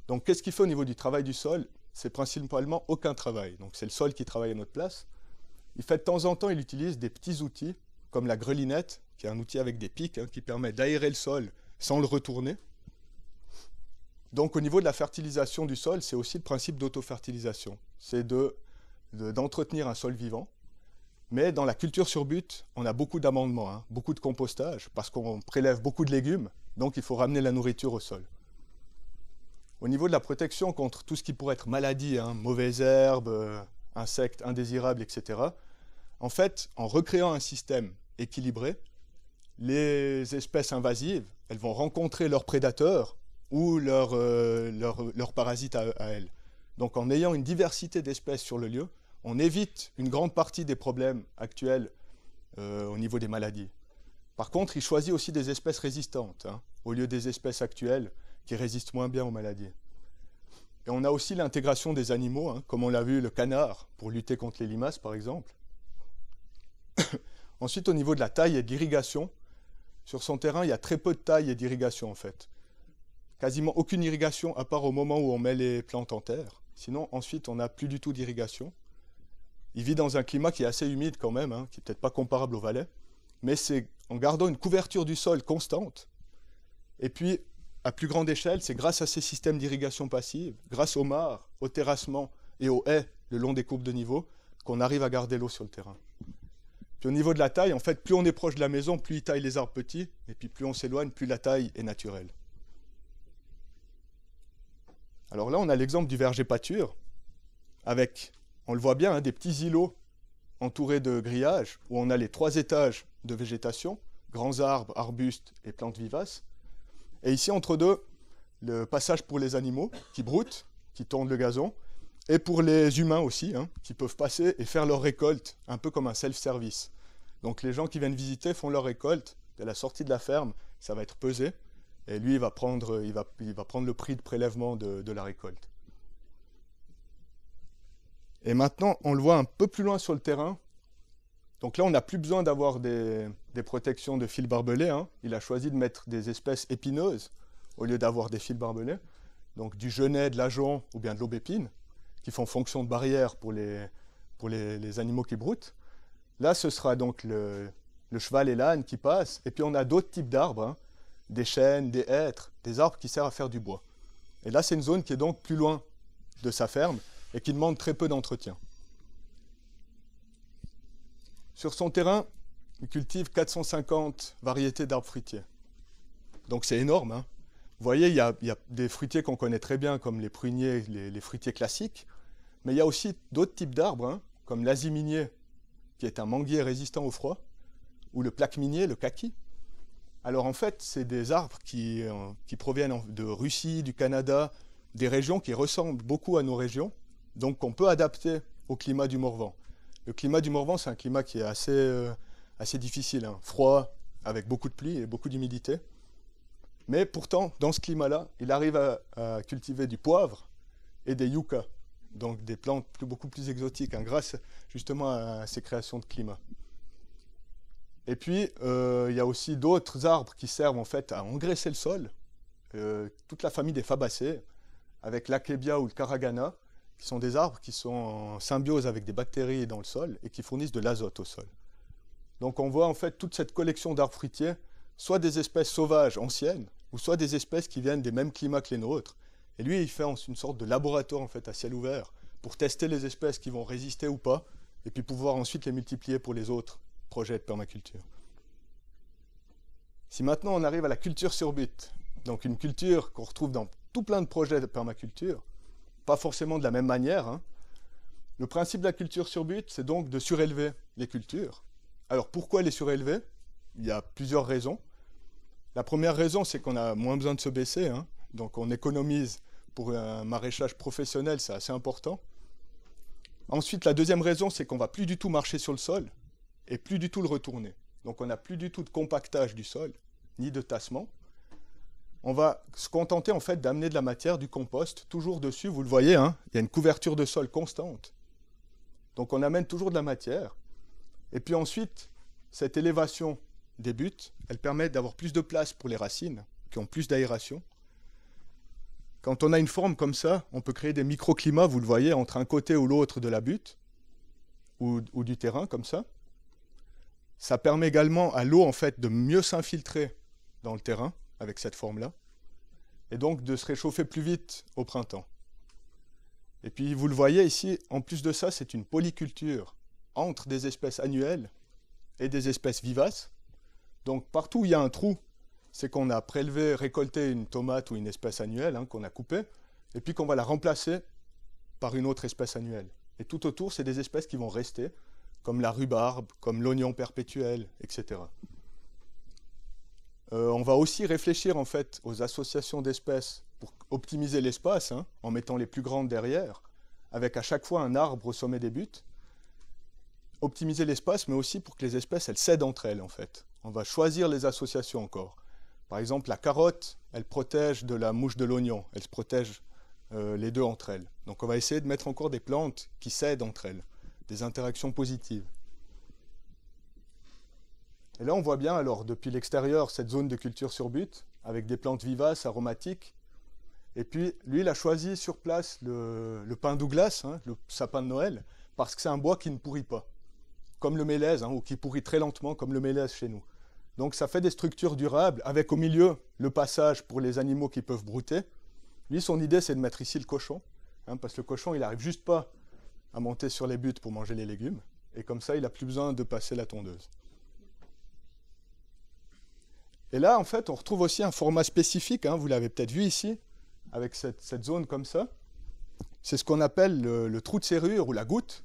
Donc, qu'est-ce qu'il fait au niveau du travail du sol? C'est principalement aucun travail. Donc, c'est le sol qui travaille à notre place. Il fait de temps en temps, il utilise des petits outils, comme la grelinette, qui est un outil avec des pics, hein, qui permet d'aérer le sol sans le retourner. Donc, au niveau de la fertilisation du sol, c'est aussi le principe d'autofertilisation. C'est d'entretenir un sol vivant. Mais dans la culture sur butte, on a beaucoup d'amendements, hein, beaucoup de compostage, parce qu'on prélève beaucoup de légumes, donc il faut ramener la nourriture au sol. Au niveau de la protection contre tout ce qui pourrait être maladie, hein, mauvaises herbes, insectes indésirables, etc., en fait, en recréant un système équilibré, les espèces invasives, elles vont rencontrer leurs prédateurs ou leurs parasites à elles. Donc en ayant une diversité d'espèces sur le lieu, on évite une grande partie des problèmes actuels au niveau des maladies. Par contre, il choisit aussi des espèces résistantes, hein, au lieu des espèces actuelles qui résistent moins bien aux maladies. Et on a aussi l'intégration des animaux, hein, comme on l'a vu, le canard, pour lutter contre les limaces, par exemple. Ensuite, au niveau de la taille et de l'irrigation, sur son terrain, il y a très peu de taille et d'irrigation, en fait. Quasiment aucune irrigation, à part au moment où on met les plantes en terre. Sinon, ensuite, on n'a plus du tout d'irrigation. Il vit dans un climat qui est assez humide quand même, hein, qui n'est peut-être pas comparable au Valais, mais c'est en gardant une couverture du sol constante. Et puis, à plus grande échelle, c'est grâce à ces systèmes d'irrigation passive, grâce aux mares, au terrassement et aux haies le long des courbes de niveau, qu'on arrive à garder l'eau sur le terrain. Puis au niveau de la taille, en fait, plus on est proche de la maison, plus il taille les arbres petits, et puis plus on s'éloigne, plus la taille est naturelle. Alors là, on a l'exemple du verger pâture, avec, on le voit bien, hein, des petits îlots entourés de grillages, où on a les 3 étages de végétation, grands arbres, arbustes et plantes vivaces. Et ici, entre deux, le passage pour les animaux qui broutent, qui tondent le gazon, et pour les humains aussi, hein, qui peuvent passer et faire leur récolte, un peu comme un self-service. Donc les gens qui viennent visiter font leur récolte, à la sortie de la ferme, ça va être pesé, et lui, il va prendre le prix de prélèvement de la récolte. Et maintenant, on le voit un peu plus loin sur le terrain. Donc là, on n'a plus besoin d'avoir des protections de fils barbelés, hein. Il a choisi de mettre des espèces épineuses au lieu d'avoir des fils barbelés. Donc du genêt, de l'ajonc ou bien de l'aubépine, qui font fonction de barrière pour les animaux qui broutent. Là, ce sera donc le cheval et l'âne qui passent. Et puis on a d'autres types d'arbres, hein, des chênes, des hêtres, des arbres qui servent à faire du bois. Et là, c'est une zone qui est donc plus loin de sa ferme et qui demande très peu d'entretien. Sur son terrain, il cultive 450 variétés d'arbres fruitiers. Donc c'est énorme, hein. Vous voyez, il y a des fruitiers qu'on connaît très bien, comme les pruniers, les fruitiers classiques. Mais il y a aussi d'autres types d'arbres, hein, comme l'aziminier, qui est un manguier résistant au froid, ou le plaque-minier, le kaki. Alors en fait, c'est des arbres qui proviennent de Russie, du Canada, des régions qui ressemblent beaucoup à nos régions, donc qu'on peut adapter au climat du Morvan. Le climat du Morvan, c'est un climat qui est assez difficile, hein, froid, avec beaucoup de pluie et beaucoup d'humidité. Mais pourtant, dans ce climat-là, il arrive à cultiver du poivre et des yuccas, donc des plantes beaucoup plus exotiques, hein, grâce justement à ces créations de climat. Et puis, il y a aussi d'autres arbres qui servent en fait à engraisser le sol. Toute la famille des fabacées, avec l'akebia ou le caragana, qui sont des arbres qui sont en symbiose avec des bactéries dans le sol et qui fournissent de l'azote au sol. Donc on voit en fait toute cette collection d'arbres fruitiers, soit des espèces sauvages anciennes, ou soit des espèces qui viennent des mêmes climats que les nôtres. Et lui, il fait une sorte de laboratoire en fait, à ciel ouvert pour tester les espèces qui vont résister ou pas, et puis pouvoir ensuite les multiplier pour les autres projets de permaculture. Si maintenant on arrive à la culture sur but, donc une culture qu'on retrouve dans tout plein de projets de permaculture, pas forcément de la même manière, hein. Le principe de la culture sur but, c'est donc de surélever les cultures. Alors pourquoi les surélever? Il y a plusieurs raisons. La première raison, c'est qu'on a moins besoin de se baisser, hein. Donc on économise pour un maraîchage professionnel, c'est assez important. Ensuite, la deuxième raison, c'est qu'on ne va plus du tout marcher sur le sol et plus du tout le retourner. Donc on n'a plus du tout de compactage du sol, ni de tassement. On va se contenter en fait d'amener de la matière, du compost, toujours dessus, vous le voyez, hein, il y a une couverture de sol constante. Donc on amène toujours de la matière. Et puis ensuite, cette élévation des buts, elle permet d'avoir plus de place pour les racines, qui ont plus d'aération. Quand on a une forme comme ça, on peut créer des microclimats, vous le voyez, entre un côté ou l'autre de la butte, ou du terrain, comme ça. Ça permet également à l'eau, en fait, de mieux s'infiltrer dans le terrain, avec cette forme-là, et donc de se réchauffer plus vite au printemps. Et puis, vous le voyez ici, en plus de ça, c'est une polyculture entre des espèces annuelles et des espèces vivaces. Donc, partout où il y a un trou, c'est qu'on a prélevé, récolté une tomate ou une espèce annuelle, hein, qu'on a coupée, et puis qu'on va la remplacer par une autre espèce annuelle. Et tout autour, c'est des espèces qui vont rester, comme la rhubarbe, comme l'oignon perpétuel, etc. On va aussi réfléchir en fait aux associations d'espèces pour optimiser l'espace, hein, en mettant les plus grandes derrière, avec à chaque fois un arbre au sommet des buttes. Optimiser l'espace, mais aussi pour que les espèces elles s'aident entre elles en fait. On va choisir les associations encore. Par exemple, la carotte, elle protège de la mouche de l'oignon, elle se protège les deux entre elles. Donc on va essayer de mettre encore des plantes qui s'aident entre elles, des interactions positives. Et là, on voit bien, alors, depuis l'extérieur, cette zone de culture sur but, avec des plantes vivaces, aromatiques. Et puis, lui, il a choisi sur place le pin Douglas, hein, le sapin de Noël, parce que c'est un bois qui ne pourrit pas, comme le mélèze, hein, ou qui pourrit très lentement, comme le mélèze chez nous. Donc, ça fait des structures durables, avec au milieu le passage pour les animaux qui peuvent brouter. Lui, son idée, c'est de mettre ici le cochon, hein, parce que le cochon, il n'arrive juste pas à monter sur les buttes pour manger les légumes. Et comme ça, il n'a plus besoin de passer la tondeuse. Et là, en fait, on retrouve aussi un format spécifique, hein, vous l'avez peut-être vu ici, avec cette zone comme ça. C'est ce qu'on appelle le trou de serrure ou la goutte.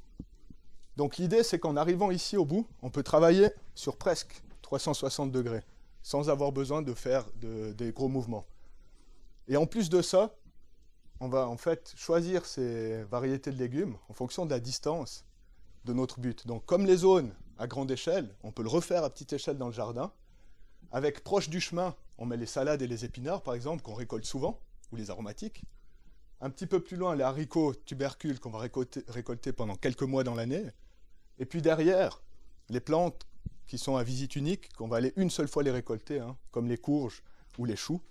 Donc l'idée, c'est qu'en arrivant ici au bout, on peut travailler sur presque 360 degrés, sans avoir besoin de faire des gros mouvements. Et en plus de ça, on va en fait choisir ces variétés de légumes en fonction de la distance de notre but. Donc comme les zones à grande échelle, on peut le refaire à petite échelle dans le jardin. Avec proche du chemin, on met les salades et les épinards, par exemple, qu'on récolte souvent, ou les aromatiques. Un petit peu plus loin, les haricots, tubercules, qu'on va récolter pendant quelques mois dans l'année. Et puis derrière, les plantes qui sont à visite unique, qu'on va aller une seule fois les récolter, hein, comme les courges ou les choux.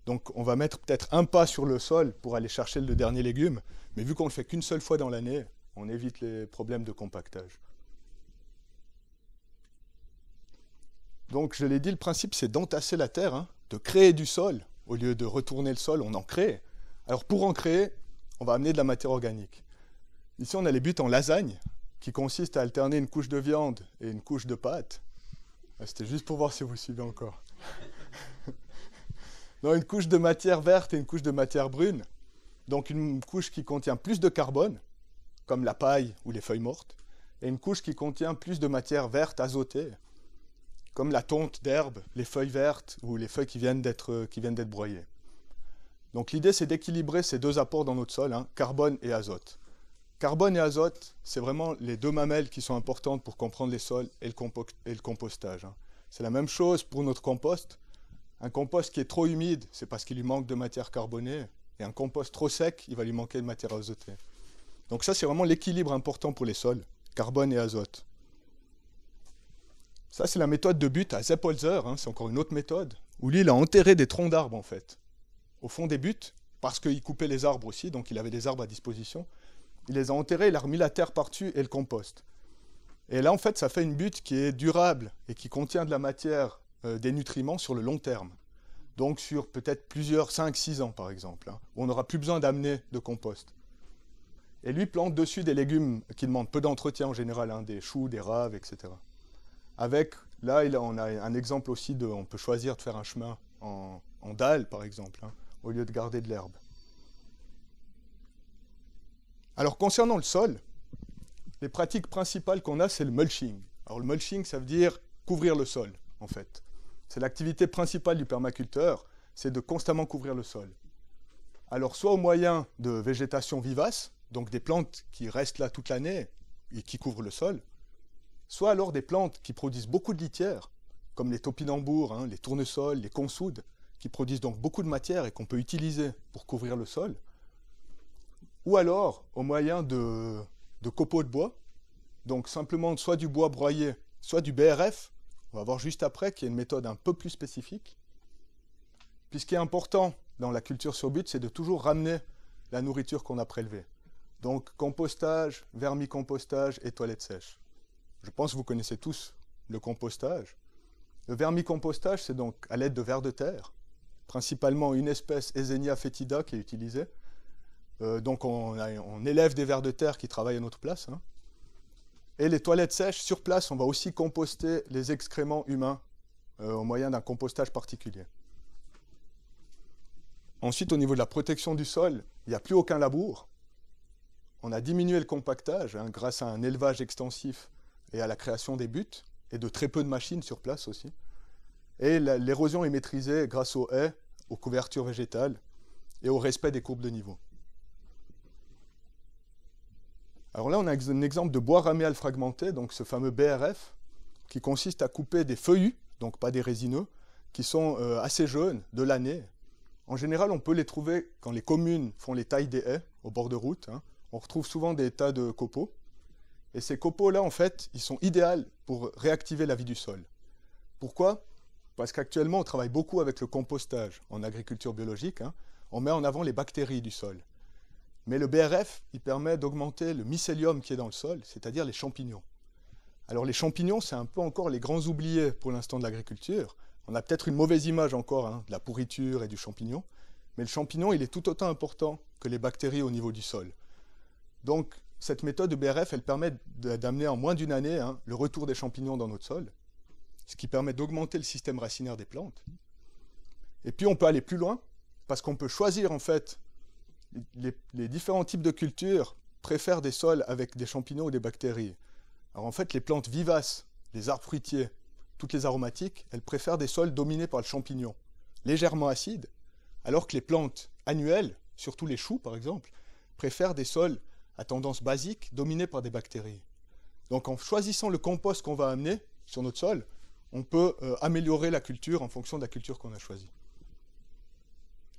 Donc on va mettre peut-être un pas sur le sol pour aller chercher le dernier légume, mais vu qu'on ne le fait qu'une seule fois dans l'année, on évite les problèmes de compactage. Donc, je l'ai dit, le principe, c'est d'entasser la terre, hein, de créer du sol. Au lieu de retourner le sol, on en crée. Alors, pour en créer, on va amener de la matière organique. Ici, on a les buts en lasagne, qui consistent à alterner une couche de viande et une couche de pâte. C'était juste pour voir si vous suivez encore. Donc, une couche de matière verte et une couche de matière brune. Donc, une couche qui contient plus de carbone, comme la paille ou les feuilles mortes, et une couche qui contient plus de matière verte azotée, comme la tonte d'herbe, les feuilles vertes ou les feuilles qui viennent d'être broyées. Donc l'idée, c'est d'équilibrer ces deux apports dans notre sol, hein, carbone et azote. Carbone et azote, c'est vraiment les deux mamelles qui sont importantes pour comprendre les sols et le compostage, hein. C'est la même chose pour notre compost. Un compost qui est trop humide, c'est parce qu'il lui manque de matière carbonée, et un compost trop sec, il va lui manquer de matière azotée. Donc ça, c'est vraiment l'équilibre important pour les sols, carbone et azote. Ça, c'est la méthode de but à Zeppolzer, hein, c'est encore une autre méthode, où lui, il a enterré des troncs d'arbres, en fait, au fond des buttes, parce qu'il coupait les arbres aussi, donc il avait des arbres à disposition. Il les a enterrés, il a remis la terre par-dessus et le compost. Et là, en fait, ça fait une butte qui est durable et qui contient de la matière, des nutriments sur le long terme. donc sur peut-être plusieurs 5-6 ans par exemple, hein, où on n'aura plus besoin d'amener de compost. Et lui plante dessus des légumes qui demandent peu d'entretien en général, hein, des choux, des raves, etc. Avec, là, on a un exemple aussi on peut choisir de faire un chemin en dalle par exemple, hein, au lieu de garder de l'herbe. Alors concernant le sol, les pratiques principales qu'on a, c'est le mulching. Alors le mulching, ça veut dire couvrir le sol, en fait. C'est l'activité principale du permaculteur, c'est de constamment couvrir le sol. Alors soit au moyen de végétation vivace, donc des plantes qui restent là toute l'année et qui couvrent le sol, soit alors des plantes qui produisent beaucoup de litière, comme les topinambours, hein, les tournesols, les consoudes, qui produisent donc beaucoup de matière et qu'on peut utiliser pour couvrir le sol, ou alors au moyen de copeaux de bois, donc simplement soit du bois broyé, soit du BRF, on va voir juste après qu'il y a une méthode un peu plus spécifique. Puis ce qui est important dans la culture sur but, c'est de toujours ramener la nourriture qu'on a prélevée. Donc compostage, vermicompostage et toilettes sèches. Je pense que vous connaissez tous le compostage. Le vermicompostage, c'est donc à l'aide de vers de terre, principalement une espèce Eisenia foetida qui est utilisée. Donc on élève des vers de terre qui travaillent à notre place. Hein. Et les toilettes sèches, sur place, on va aussi composter les excréments humains au moyen d'un compostage particulier. Ensuite, au niveau de la protection du sol, il n'y a plus aucun labour. On a diminué le compactage hein, grâce à un élevage extensif et à la création des buttes, et de très peu de machines sur place aussi. Et l'érosion est maîtrisée grâce aux haies, aux couvertures végétales et au respect des courbes de niveau. Alors là, on a un exemple de bois raméal fragmenté, donc ce fameux BRF, qui consiste à couper des feuillus, donc pas des résineux, qui sont assez jeunes, de l'année. En général, on peut les trouver quand les communes font les tailles des haies au bord de route. Hein. On retrouve souvent des tas de copeaux. Et ces copeaux-là, en fait, ils sont idéaux pour réactiver la vie du sol. Pourquoi ? Parce qu'actuellement, on travaille beaucoup avec le compostage en agriculture biologique. Hein. On met en avant les bactéries du sol. Mais le BRF, il permet d'augmenter le mycélium qui est dans le sol, c'est-à-dire les champignons. Alors les champignons, c'est un peu encore les grands oubliés pour l'instant de l'agriculture. On a peut-être une mauvaise image encore hein, de la pourriture et du champignon, mais le champignon, il est tout autant important que les bactéries au niveau du sol. Donc cette méthode de BRF, elle permet d'amener en moins d'une année hein, le retour des champignons dans notre sol, ce qui permet d'augmenter le système racinaire des plantes. Et puis on peut aller plus loin, parce qu'on peut choisir en fait les différents types de cultures préfèrent des sols avec des champignons ou des bactéries. Alors en fait, les plantes vivaces, les arbres fruitiers, toutes les aromatiques, elles préfèrent des sols dominés par le champignon, légèrement acides, alors que les plantes annuelles, surtout les choux par exemple, préfèrent des sols à tendance basique dominés par des bactéries. Donc en choisissant le compost qu'on va amener sur notre sol, on peut améliorer la culture en fonction de la culture qu'on a choisie.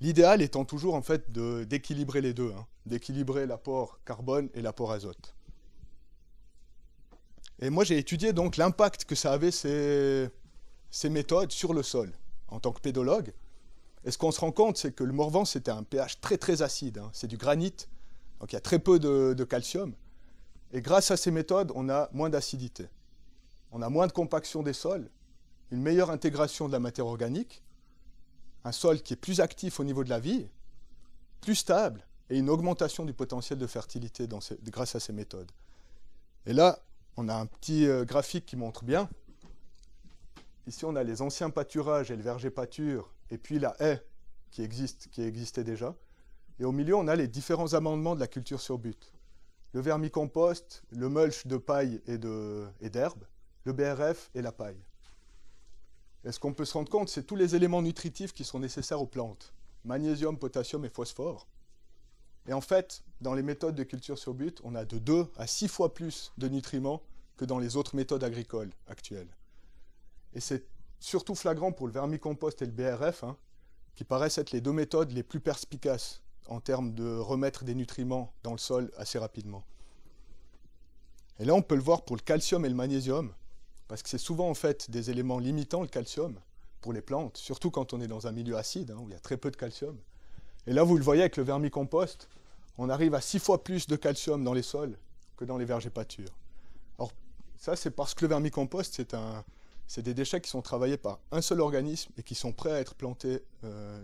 L'idéal étant toujours en fait d'équilibrer les deux, hein, d'équilibrer l'apport carbone et l'apport azote. Et moi j'ai étudié donc l'impact que ça avait ces méthodes sur le sol en tant que pédologue. Et ce qu'on se rend compte, c'est que le Morvan c'était un pH très très acide, hein, c'est du granit, donc il y a très peu de calcium. Et grâce à ces méthodes, on a moins d'acidité. On a moins de compaction des sols, une meilleure intégration de la matière organique, un sol qui est plus actif au niveau de la vie, plus stable, et une augmentation du potentiel de fertilité grâce à ces méthodes. Et là, on a un petit graphique qui montre bien. Ici, on a les anciens pâturages et le verger pâture, et puis la haie qui existait déjà. Et au milieu, on a les différents amendements de la culture sur but. Le vermicompost, le mulch de paille et d'herbe, le BRF et la paille. Et ce qu'on peut se rendre compte, c'est tous les éléments nutritifs qui sont nécessaires aux plantes. Magnésium, potassium et phosphore. Et en fait, dans les méthodes de culture sur but, on a de 2 à 6 fois plus de nutriments que dans les autres méthodes agricoles actuelles. Et c'est surtout flagrant pour le vermicompost et le BRF, hein, qui paraissent être les deux méthodes les plus perspicaces en termes de remettre des nutriments dans le sol assez rapidement. Et là, on peut le voir pour le calcium et le magnésium, parce que c'est souvent en fait des éléments limitants, le calcium, pour les plantes, surtout quand on est dans un milieu acide, hein, où il y a très peu de calcium. Et là, vous le voyez avec le vermicompost, on arrive à 6 fois plus de calcium dans les sols que dans les vergers pâtures. Alors, ça, c'est parce que le vermicompost, c'est des déchets qui sont travaillés par un seul organisme et qui sont prêts à être plantés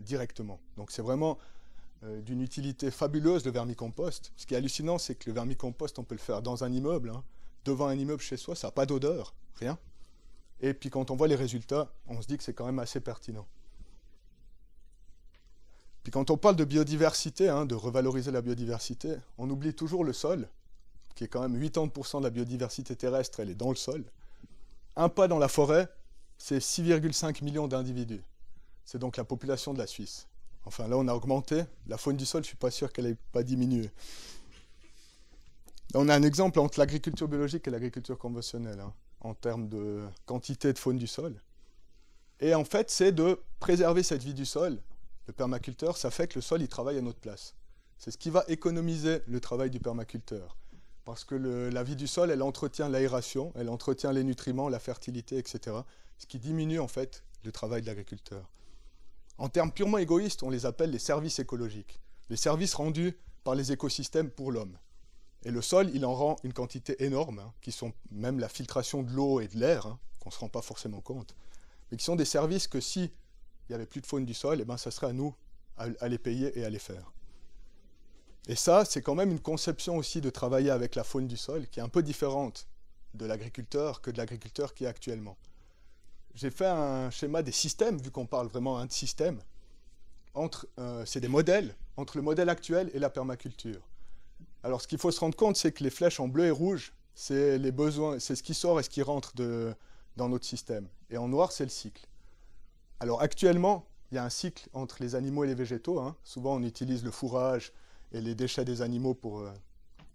directement. Donc c'est vraiment d'une utilité fabuleuse, le vermicompost. Ce qui est hallucinant, c'est que le vermicompost, on peut le faire dans un immeuble, hein, devant un immeuble chez soi, ça n'a pas d'odeur, rien. Et puis quand on voit les résultats, on se dit que c'est quand même assez pertinent. Puis quand on parle de biodiversité, hein, de revaloriser la biodiversité, on oublie toujours le sol, qui est quand même 80% de la biodiversité terrestre, elle est dans le sol. Un pas dans la forêt, c'est 6,5 millions d'individus. C'est donc la population de la Suisse. Enfin, là, on a augmenté. La faune du sol, je ne suis pas sûr qu'elle n'ait pas diminué. Là, on a un exemple entre l'agriculture biologique et l'agriculture conventionnelle, hein, en termes de quantité de faune du sol. Et en fait, c'est de préserver cette vie du sol. Le permaculteur, ça fait que le sol, il travaille à notre place. C'est ce qui va économiser le travail du permaculteur. Parce que la vie du sol, elle entretient l'aération, elle entretient les nutriments, la fertilité, etc. Ce qui diminue en fait le travail de l'agriculteur. En termes purement égoïstes, on les appelle les services écologiques. Les services rendus par les écosystèmes pour l'homme. Et le sol, il en rend une quantité énorme, hein, qui sont même la filtration de l'eau et de l'air, hein, qu'on ne se rend pas forcément compte, mais qui sont des services que si il n'y avait plus de faune du sol, eh ben, ça serait à nous à les payer et à les faire. Et ça, c'est quand même une conception aussi de travailler avec la faune du sol qui est un peu différente de l'agriculteur que de l'agriculteur qui est actuellement. J'ai fait un schéma des systèmes, vu qu'on parle vraiment de système. C'est des modèles entre le modèle actuel et la permaculture. Alors, ce qu'il faut se rendre compte, c'est que les flèches en bleu et rouge, c'est les besoins, c'est ce qui sort et ce qui rentre dans notre système. Et en noir, c'est le cycle. Alors, actuellement, il y a un cycle entre les animaux et les végétaux, hein. Souvent, on utilise le fourrage et les déchets des animaux pour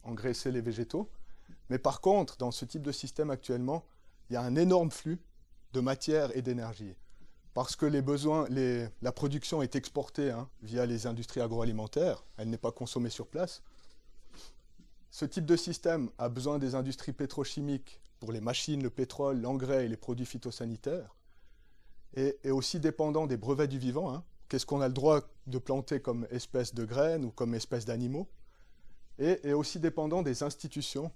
engraisser les végétaux. Mais par contre, dans ce type de système actuellement, il y a un énorme flux de matière et d'énergie. Parce que la production est exportée, hein, via les industries agroalimentaires, elle n'est pas consommée sur place. Ce type de système a besoin des industries pétrochimiques pour les machines, le pétrole, l'engrais et les produits phytosanitaires, et est aussi dépendant des brevets du vivant, hein. Qu'est-ce qu'on a le droit de planter comme espèce de graines ou comme espèce d'animaux, et est aussi dépendant des institutions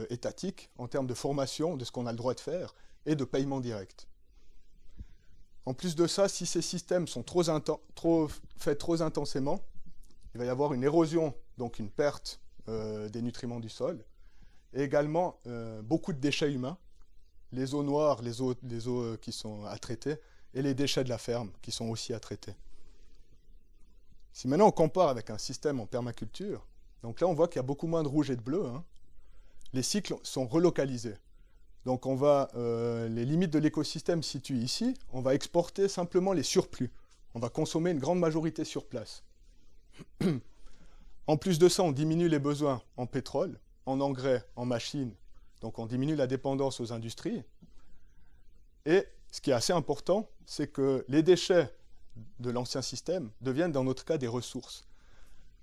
étatiques en termes de formation, de ce qu'on a le droit de faire, et de paiement direct. En plus de ça, si ces systèmes sont faits trop intensément, il va y avoir une érosion, donc une perte des nutriments du sol, et également beaucoup de déchets humains, les eaux noires, les eaux qui sont à traiter, et les déchets de la ferme qui sont aussi à traiter. Si maintenant on compare avec un système en permaculture, donc là on voit qu'il y a beaucoup moins de rouge et de bleu, hein. Les cycles sont relocalisés. Donc les limites de l'écosystème se situent ici, on va exporter simplement les surplus. On va consommer une grande majorité sur place. En plus de ça, on diminue les besoins en pétrole, en engrais, en machines, donc on diminue la dépendance aux industries. Et ce qui est assez important, c'est que les déchets de l'ancien système deviennent dans notre cas des ressources.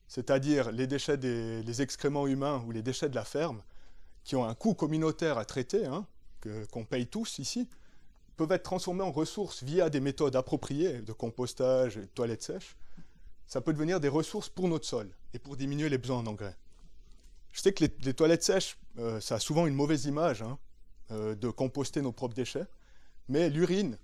C'est-à-dire les déchets les excréments humains ou les déchets de la ferme, qui ont un coût communautaire à traiter, hein, qu'on paye tous ici, peuvent être transformés en ressources via des méthodes appropriées de compostage, de toilettes sèches. Ça peut devenir des ressources pour notre sol et pour diminuer les besoins en engrais. Je sais que les toilettes sèches, ça a souvent une mauvaise image, hein, de composter nos propres déchets, mais l'urine,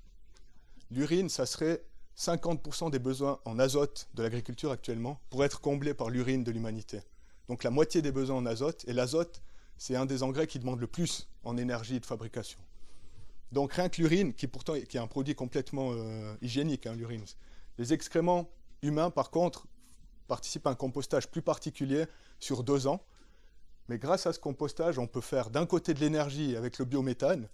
ça serait 50% des besoins en azote de l'agriculture actuellement pour être comblés par l'urine de l'humanité. Donc la moitié des besoins en azote, et l'azote, c'est un des engrais qui demande le plus en énergie de fabrication. Donc rien que l'urine, qui est un produit complètement hygiénique, hein, l'urine. Les excréments humains, par contre, participent à un compostage plus particulier sur 2 ans. Mais grâce à ce compostage, on peut faire d'un côté de l'énergie avec le biométhane,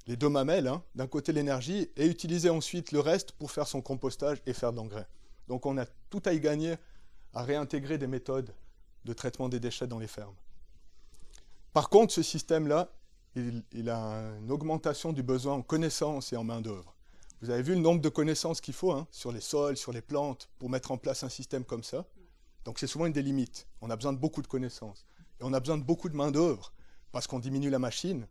les 2 mamelles, hein, d'un côté l'énergie, et utiliser ensuite le reste pour faire son compostage et faire de l'engrais. Donc on a tout à y gagner à réintégrer des méthodes de traitement des déchets dans les fermes. Par contre, ce système-là, il a une augmentation du besoin en connaissances et en main-d'œuvre. Vous avez vu le nombre de connaissances qu'il faut, hein, sur les sols, sur les plantes, pour mettre en place un système comme ça. Donc c'est souvent une des limites. On a besoin de beaucoup de connaissances. Et on a besoin de beaucoup de main-d'œuvre, parce qu'on diminue la machine,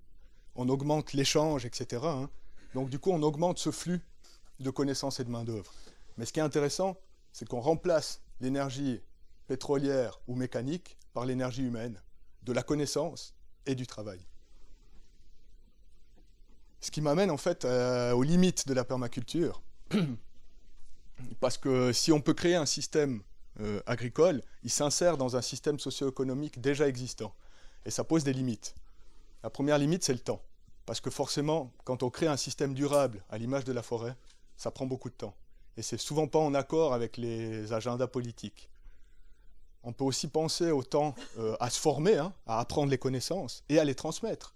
on augmente l'échange, etc., hein. Donc du coup, on augmente ce flux de connaissances et de main-d'œuvre. Mais ce qui est intéressant, c'est qu'on remplace l'énergie pétrolière ou mécanique par l'énergie humaine, de la connaissance et du travail. Ce qui m'amène en fait aux limites de la permaculture. Parce que si on peut créer un système agricole, il s'insère dans un système socio-économique déjà existant. Et ça pose des limites. La première limite, c'est le temps. Parce que forcément, quand on crée un système durable, à l'image de la forêt, ça prend beaucoup de temps. Et c'est souvent pas en accord avec les agendas politiques. On peut aussi penser au temps à se former, hein, à apprendre les connaissances et à les transmettre.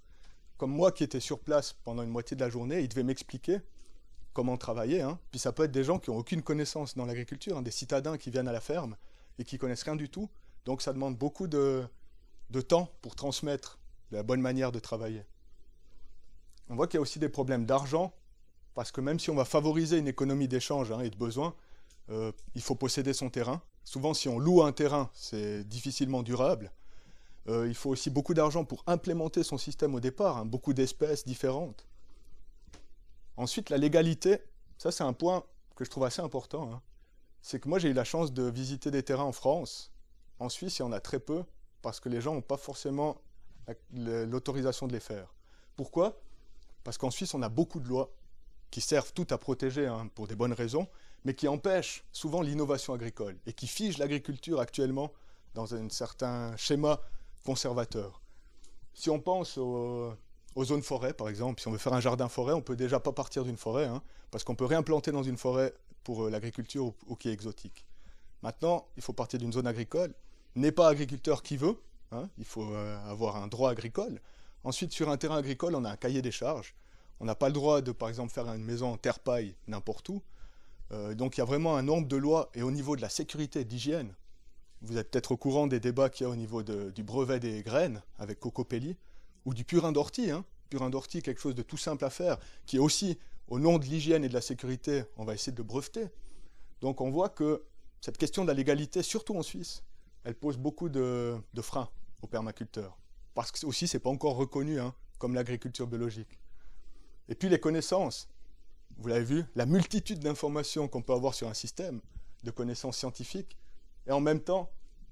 Comme moi qui étais sur place pendant une moitié de la journée, il devait m'expliquer comment travailler. Hein. Puis ça peut être des gens qui n'ont aucune connaissance dans l'agriculture, hein, des citadins qui viennent à la ferme et qui connaissent rien du tout. Donc ça demande beaucoup de temps pour transmettre la bonne manière de travailler. On voit qu'il y a aussi des problèmes d'argent, parce que même si on va favoriser une économie d'échange et de besoins, il faut posséder son terrain. Souvent, si on loue un terrain, c'est difficilement durable. Il faut aussi beaucoup d'argent pour implémenter son système au départ, hein, beaucoup d'espèces différentes. Ensuite, la légalité, ça c'est un point que je trouve assez important. Hein. C'est que moi j'ai eu la chance de visiter des terrains en France. En Suisse, il y en a très peu, parce que les gens n'ont pas forcément l'autorisation de les faire. Pourquoi ? Parce qu'en Suisse, on a beaucoup de lois qui servent toutes à protéger, hein, pour des bonnes raisons, mais qui empêchent souvent l'innovation agricole et qui figent l'agriculture actuellement dans un certain schéma conservateur. Si on pense aux zones forêt, par exemple, si on veut faire un jardin forêt, on ne peut déjà pas partir d'une forêt, hein, parce qu'on peut rien planter dans une forêt pour l'agriculture ou qui est exotique. Maintenant, il faut partir d'une zone agricole. N'est pas agriculteur qui veut, hein, il faut avoir un droit agricole. Ensuite, sur un terrain agricole, on a un cahier des charges. On n'a pas le droit de, par exemple, faire une maison en terre-paille n'importe où. Donc il y a vraiment un nombre de lois, et au niveau de la sécurité et d'hygiène, vous êtes peut-être au courant des débats qu'il y a au niveau du brevet des graines avec Cocopelli, ou du purin d'ortie. Hein. Purin d'ortie, quelque chose de tout simple à faire, qui est aussi, au nom de l'hygiène et de la sécurité, on va essayer de le breveter. Donc on voit que cette question de la légalité, surtout en Suisse, elle pose beaucoup de freins aux permaculteurs. Parce que aussi, ce n'est pas encore reconnu, hein, comme l'agriculture biologique. Et puis les connaissances. Vous l'avez vu, la multitude d'informations qu'on peut avoir sur un système, de connaissances scientifiques, et en même temps,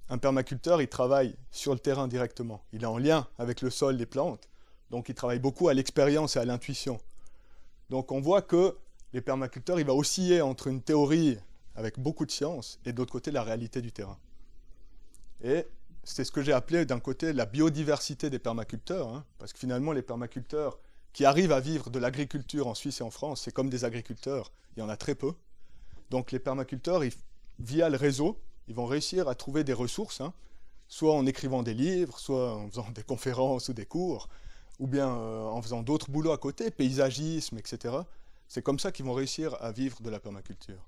un permaculteur, il travaille sur le terrain directement. Il est en lien avec le sol, les plantes, donc il travaille beaucoup à l'expérience et à l'intuition. Donc on voit que les permaculteurs, il va osciller entre une théorie avec beaucoup de science et d'autre côté la réalité du terrain. Et c'est ce que j'ai appelé d'un côté la biodiversité des permaculteurs, hein, parce que finalement les permaculteurs qui arrivent à vivre de l'agriculture en Suisse et en France, c'est comme des agriculteurs, il y en a très peu. Donc les permaculteurs, via le réseau, ils vont réussir à trouver des ressources, hein, soit en écrivant des livres, soit en faisant des conférences ou des cours, ou bien en faisant d'autres boulots à côté, paysagisme, etc. C'est comme ça qu'ils vont réussir à vivre de la permaculture.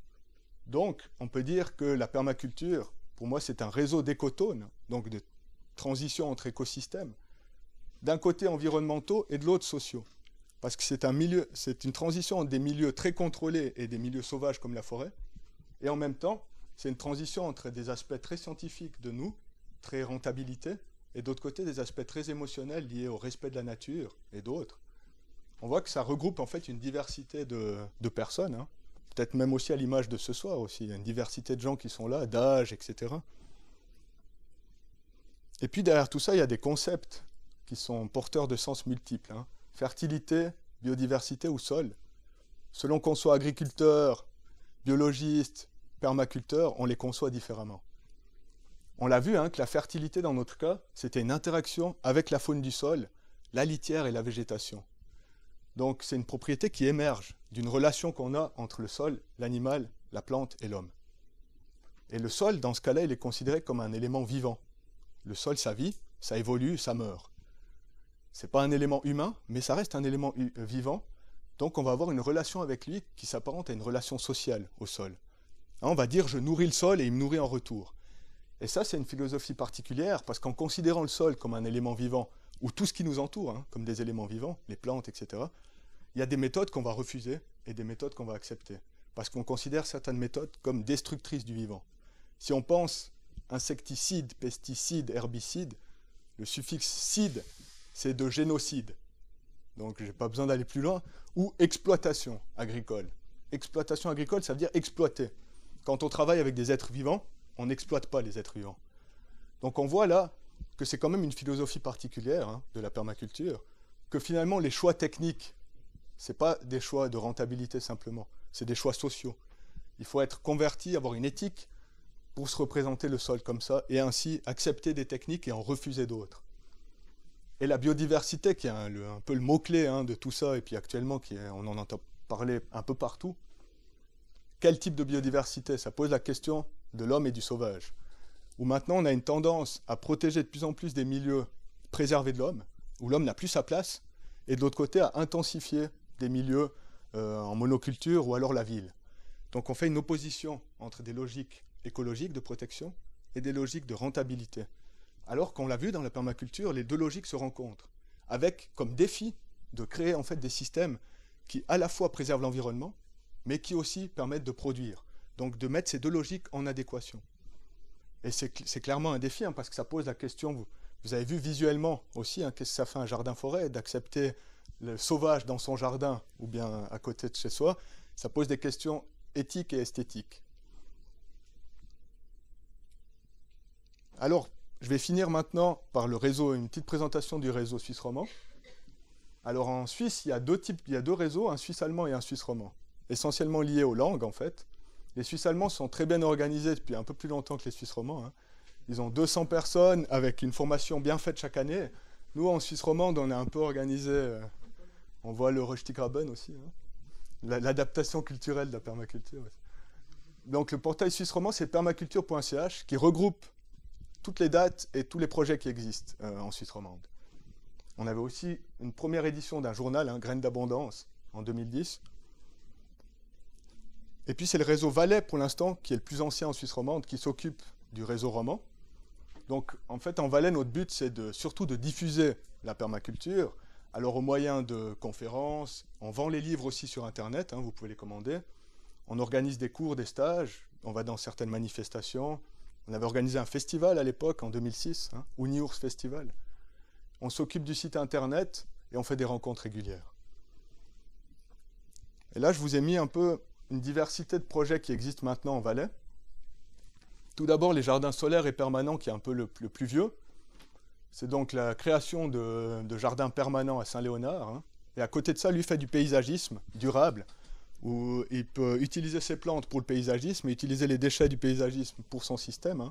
Donc, on peut dire que la permaculture, pour moi, c'est un réseau d'écotones, donc de transition entre écosystèmes, d'un côté environnementaux et de l'autre sociaux. Parce que c'est une transition entre des milieux très contrôlés et des milieux sauvages comme la forêt, et en même temps, c'est une transition entre des aspects très scientifiques de nous, très rentabilité, et d'autre côté des aspects très émotionnels liés au respect de la nature et d'autres. On voit que ça regroupe en fait une diversité de personnes, hein. Peut-être même aussi à l'image de ce soir aussi, il y a une diversité de gens qui sont là, d'âge, etc. Et puis derrière tout ça, il y a des concepts qui sont porteurs de sens multiples, hein. Fertilité, biodiversité ou sol. Selon qu'on soit agriculteur, biologiste, permaculteur, on les conçoit différemment. On l'a vu, hein, que la fertilité dans notre cas, c'était une interaction avec la faune du sol, la litière et la végétation. Donc c'est une propriété qui émerge d'une relation qu'on a entre le sol, l'animal, la plante et l'homme. Et le sol, dans ce cas-là, il est considéré comme un élément vivant. Le sol, ça vit, ça évolue, ça meurt. Ce n'est pas un élément humain, mais ça reste un élément vivant. Donc on va avoir une relation avec lui qui s'apparente à une relation sociale au sol. Hein, on va dire je nourris le sol et il me nourrit en retour. Et ça, c'est une philosophie particulière, parce qu'en considérant le sol comme un élément vivant, ou tout ce qui nous entoure, hein, comme des éléments vivants, les plantes, etc., il y a des méthodes qu'on va refuser et des méthodes qu'on va accepter. Parce qu'on considère certaines méthodes comme destructrices du vivant. Si on pense insecticide, pesticide, herbicide, le suffixe cide, c'est de génocide. Donc je n'ai pas besoin d'aller plus loin. Ou exploitation agricole. Exploitation agricole, ça veut dire exploiter. Quand on travaille avec des êtres vivants, on n'exploite pas les êtres vivants. Donc on voit là que c'est quand même une philosophie particulière, hein, de la permaculture, que finalement les choix techniques Ce n'est pas des choix de rentabilité simplement, c'est des choix sociaux. Il faut être converti, avoir une éthique pour se représenter le sol comme ça, et ainsi accepter des techniques et en refuser d'autres. Et la biodiversité, qui est un peu le mot-clé de tout ça, et puis actuellement, on en entend parler un peu partout. Quel type de biodiversité? Ça pose la question de l'homme et du sauvage. Où maintenant, on a une tendance à protéger de plus en plus des milieux préservés de l'homme, où l'homme n'a plus sa place, et de l'autre côté, à intensifier des milieux en monoculture ou alors la ville. Donc on fait une opposition entre des logiques écologiques de protection et des logiques de rentabilité. Alors qu'on l'a vu dans la permaculture, les deux logiques se rencontrent, avec comme défi de créer en fait des systèmes qui à la fois préservent l'environnement, mais qui aussi permettent de produire. Donc de mettre ces deux logiques en adéquation. Et c'est clairement un défi, parce que ça pose la question, vous avez vu visuellement aussi, qu'est-ce que ça fait un jardin-forêt, d'accepter le sauvage dans son jardin, ou bien à côté de chez soi, ça pose des questions éthiques et esthétiques. Alors, je vais finir maintenant par le réseau, une petite présentation du réseau suisse romand. Alors en Suisse, il y a deux réseaux, un suisse allemand et un suisse romand, essentiellement liés aux langues en fait. Les Suisses allemands sont très bien organisés depuis un peu plus longtemps que les Suisses romands. Ils ont 200 personnes avec une formation bien faite chaque année. Nous, en Suisse romande, on est un peu organisé. On voit le Röstigraben aussi. L'adaptation culturelle de la permaculture. Donc le portail suisse romand, c'est permaculture.ch qui regroupe toutes les dates et tous les projets qui existent en Suisse romande. On avait aussi une première édition d'un journal, Graines d'abondance, en 2010. Et puis c'est le réseau Valais, pour l'instant, qui est le plus ancien en Suisse romande, qui s'occupe du réseau roman. Donc en fait, en Valais, notre but, c'est surtout de diffuser la permaculture. Alors au moyen de conférences, on vend les livres aussi sur Internet, vous pouvez les commander. On organise des cours, des stages, on va dans certaines manifestations. On avait organisé un festival à l'époque, en 2006, Uniours Festival. On s'occupe du site Internet et on fait des rencontres régulières. Et là, je vous ai mis un peu une diversité de projets qui existent maintenant en Valais. Tout d'abord, les jardins solaires et permanents, qui est un peu le plus vieux. C'est donc la création de jardins permanents à Saint-Léonard. Et à côté de ça, lui fait du paysagisme durable, où il peut utiliser ses plantes pour le paysagisme et utiliser les déchets du paysagisme pour son système.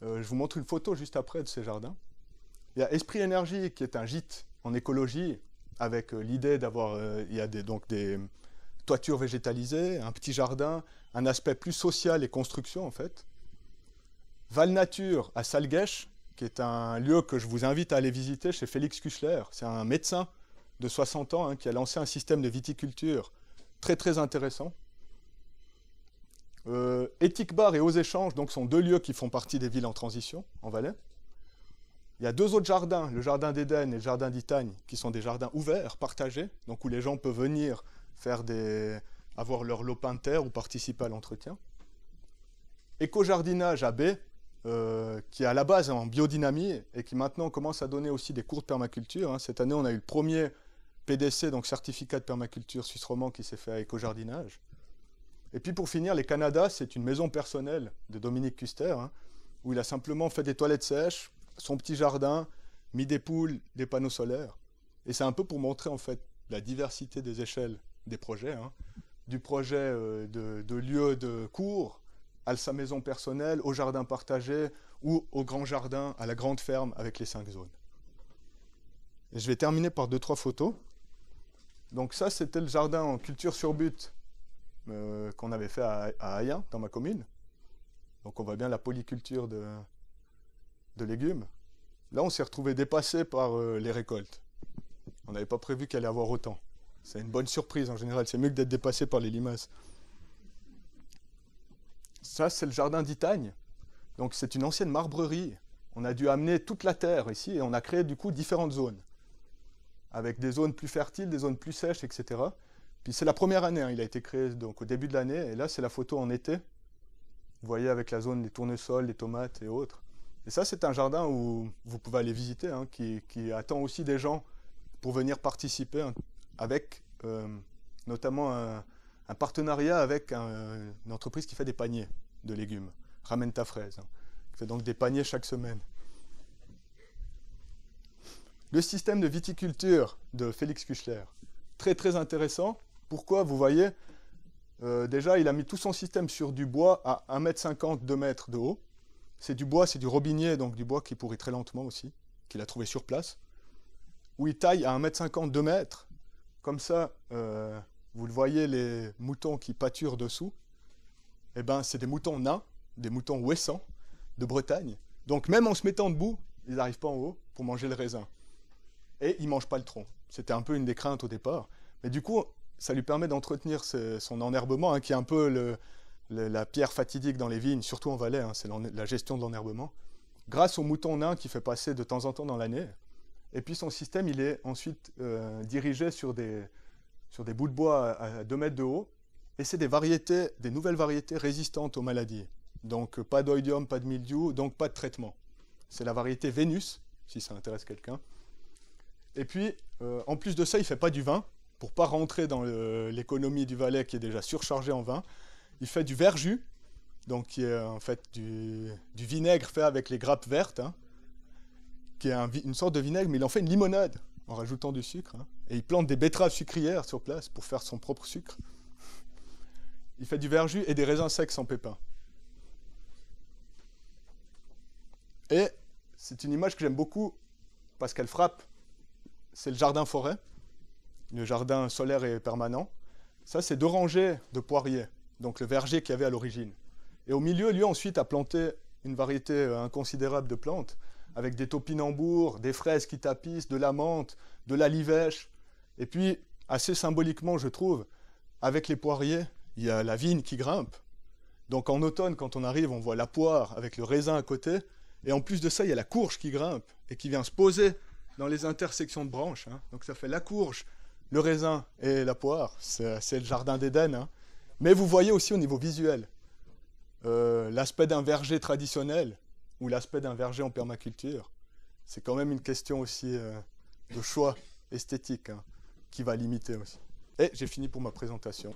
Je vous montre une photo juste après de ces jardins. Il y a Esprit Énergie, qui est un gîte en écologie, avec l'idée d'avoir donc des toitures végétalisées, un petit jardin, un aspect plus social et construction en fait. Val Nature à Salgesch, qui est un lieu que je vous invite à aller visiter chez Félix Kuchler. C'est un médecin de 60 ans qui a lancé un système de viticulture très très intéressant. Ethic Bar et Aux Échanges donc, sont deux lieux qui font partie des villes en transition en Valais. Il y a deux autres jardins, le jardin d'Éden et le jardin d'Itagne, qui sont des jardins ouverts, partagés, donc où les gens peuvent venir avoir leur lopin de terre ou participer à l'entretien. Éco-jardinage à B, qui est à la base en biodynamie et qui maintenant commence à donner aussi des cours de permaculture. Cette année, on a eu le premier PDC, donc certificat de permaculture suisse romand, qui s'est fait à éco-jardinage. Et puis pour finir, les Canada, c'est une maison personnelle de Dominique Custer, où il a simplement fait des toilettes sèches, son petit jardin, mis des poules, des panneaux solaires. Et c'est un peu pour montrer en fait la diversité des échelles des projets, du projet de lieu de cours à sa maison personnelle, au jardin partagé ou au grand jardin, à la grande ferme avec les 5 zones. Et je vais terminer par 2-3 photos. Donc ça, c'était le jardin en culture sur but qu'on avait fait à Ayen, dans ma commune. Donc on voit bien la polyculture de légumes. Là, on s'est retrouvé dépassé par les récoltes. On n'avait pas prévu qu'il allait y avoir autant. C'est une bonne surprise en général, c'est mieux que d'être dépassé par les limaces. Ça, c'est le jardin d'Itagne. Donc c'est une ancienne marbrerie. On a dû amener toute la terre ici et on a créé du coup différentes zones. Avec des zones plus fertiles, des zones plus sèches, etc. Puis c'est la première année, il a été créé donc au début de l'année. Et là, c'est la photo en été. Vous voyez avec la zone des tournesols, les tomates et autres. Et ça, c'est un jardin où vous pouvez aller visiter, qui attend aussi des gens pour venir participer avec notamment un partenariat avec une entreprise qui fait des paniers de légumes, Ramène ta fraise, qui fait donc des paniers chaque semaine. Le système de viticulture de Félix Kuchler. très très intéressant. Pourquoi? Vous voyez, déjà, il a mis tout son système sur du bois à 1,50 m, 2 mètres de haut. C'est du bois, c'est du robinier, donc du bois qui pourrit très lentement aussi, qu'il a trouvé sur place. Où il taille à 1,50 m, 2 mètres. Comme ça, vous le voyez, les moutons qui pâturent dessous, eh ben, c'est des moutons nains, des moutons ouessants de Bretagne. Donc même en se mettant debout, ils n'arrivent pas en haut pour manger le raisin. Et ils ne mangent pas le tronc. C'était un peu une des craintes au départ. Mais du coup, ça lui permet d'entretenir son enherbement, hein, qui est un peu la pierre fatidique dans les vignes, surtout en Valais, hein, c'est la gestion de l'enherbement, grâce au mouton nain qui fait passer de temps en temps dans l'année. Et puis son système, il est ensuite dirigé sur des bouts de bois à 2 mètres de haut, et c'est des nouvelles variétés résistantes aux maladies. Donc pas d'oïdium, pas de mildiou, donc pas de traitement. C'est la variété Vénus, si ça intéresse quelqu'un. Et puis, en plus de ça, il ne fait pas du vin, pour ne pas rentrer dans l'économie du Valais qui est déjà surchargée en vin. Il fait du verjus, donc qui est en fait du vinaigre fait avec les grappes vertes, hein, qui est une sorte de vinaigre, mais il en fait une limonade en rajoutant du sucre. Hein, et il plante des betteraves sucrières sur place pour faire son propre sucre. Il fait du verjus et des raisins secs sans pépins. Et c'est une image que j'aime beaucoup parce qu'elle frappe. C'est le jardin-forêt, le jardin solaire et permanent. Ça, c'est 2 rangées de poiriers, donc le verger qu'il y avait à l'origine. Et au milieu, lui, ensuite, a planté une variété inconsidérable de plantes, avec des topinambours, des fraises qui tapissent, de la menthe, de la livèche. Et puis, assez symboliquement, je trouve, avec les poiriers, il y a la vigne qui grimpe. Donc en automne, quand on arrive, on voit la poire avec le raisin à côté. Et en plus de ça, il y a la courge qui grimpe et qui vient se poser dans les intersections de branches. Hein. Donc ça fait la courge, le raisin et la poire. C'est le jardin d'Éden. Hein. Mais vous voyez aussi au niveau visuel l'aspect d'un verger traditionnel ou l'aspect d'un verger en permaculture. C'est quand même une question aussi de choix esthétique, hein, qui va limiter aussi. Et j'ai fini pour ma présentation.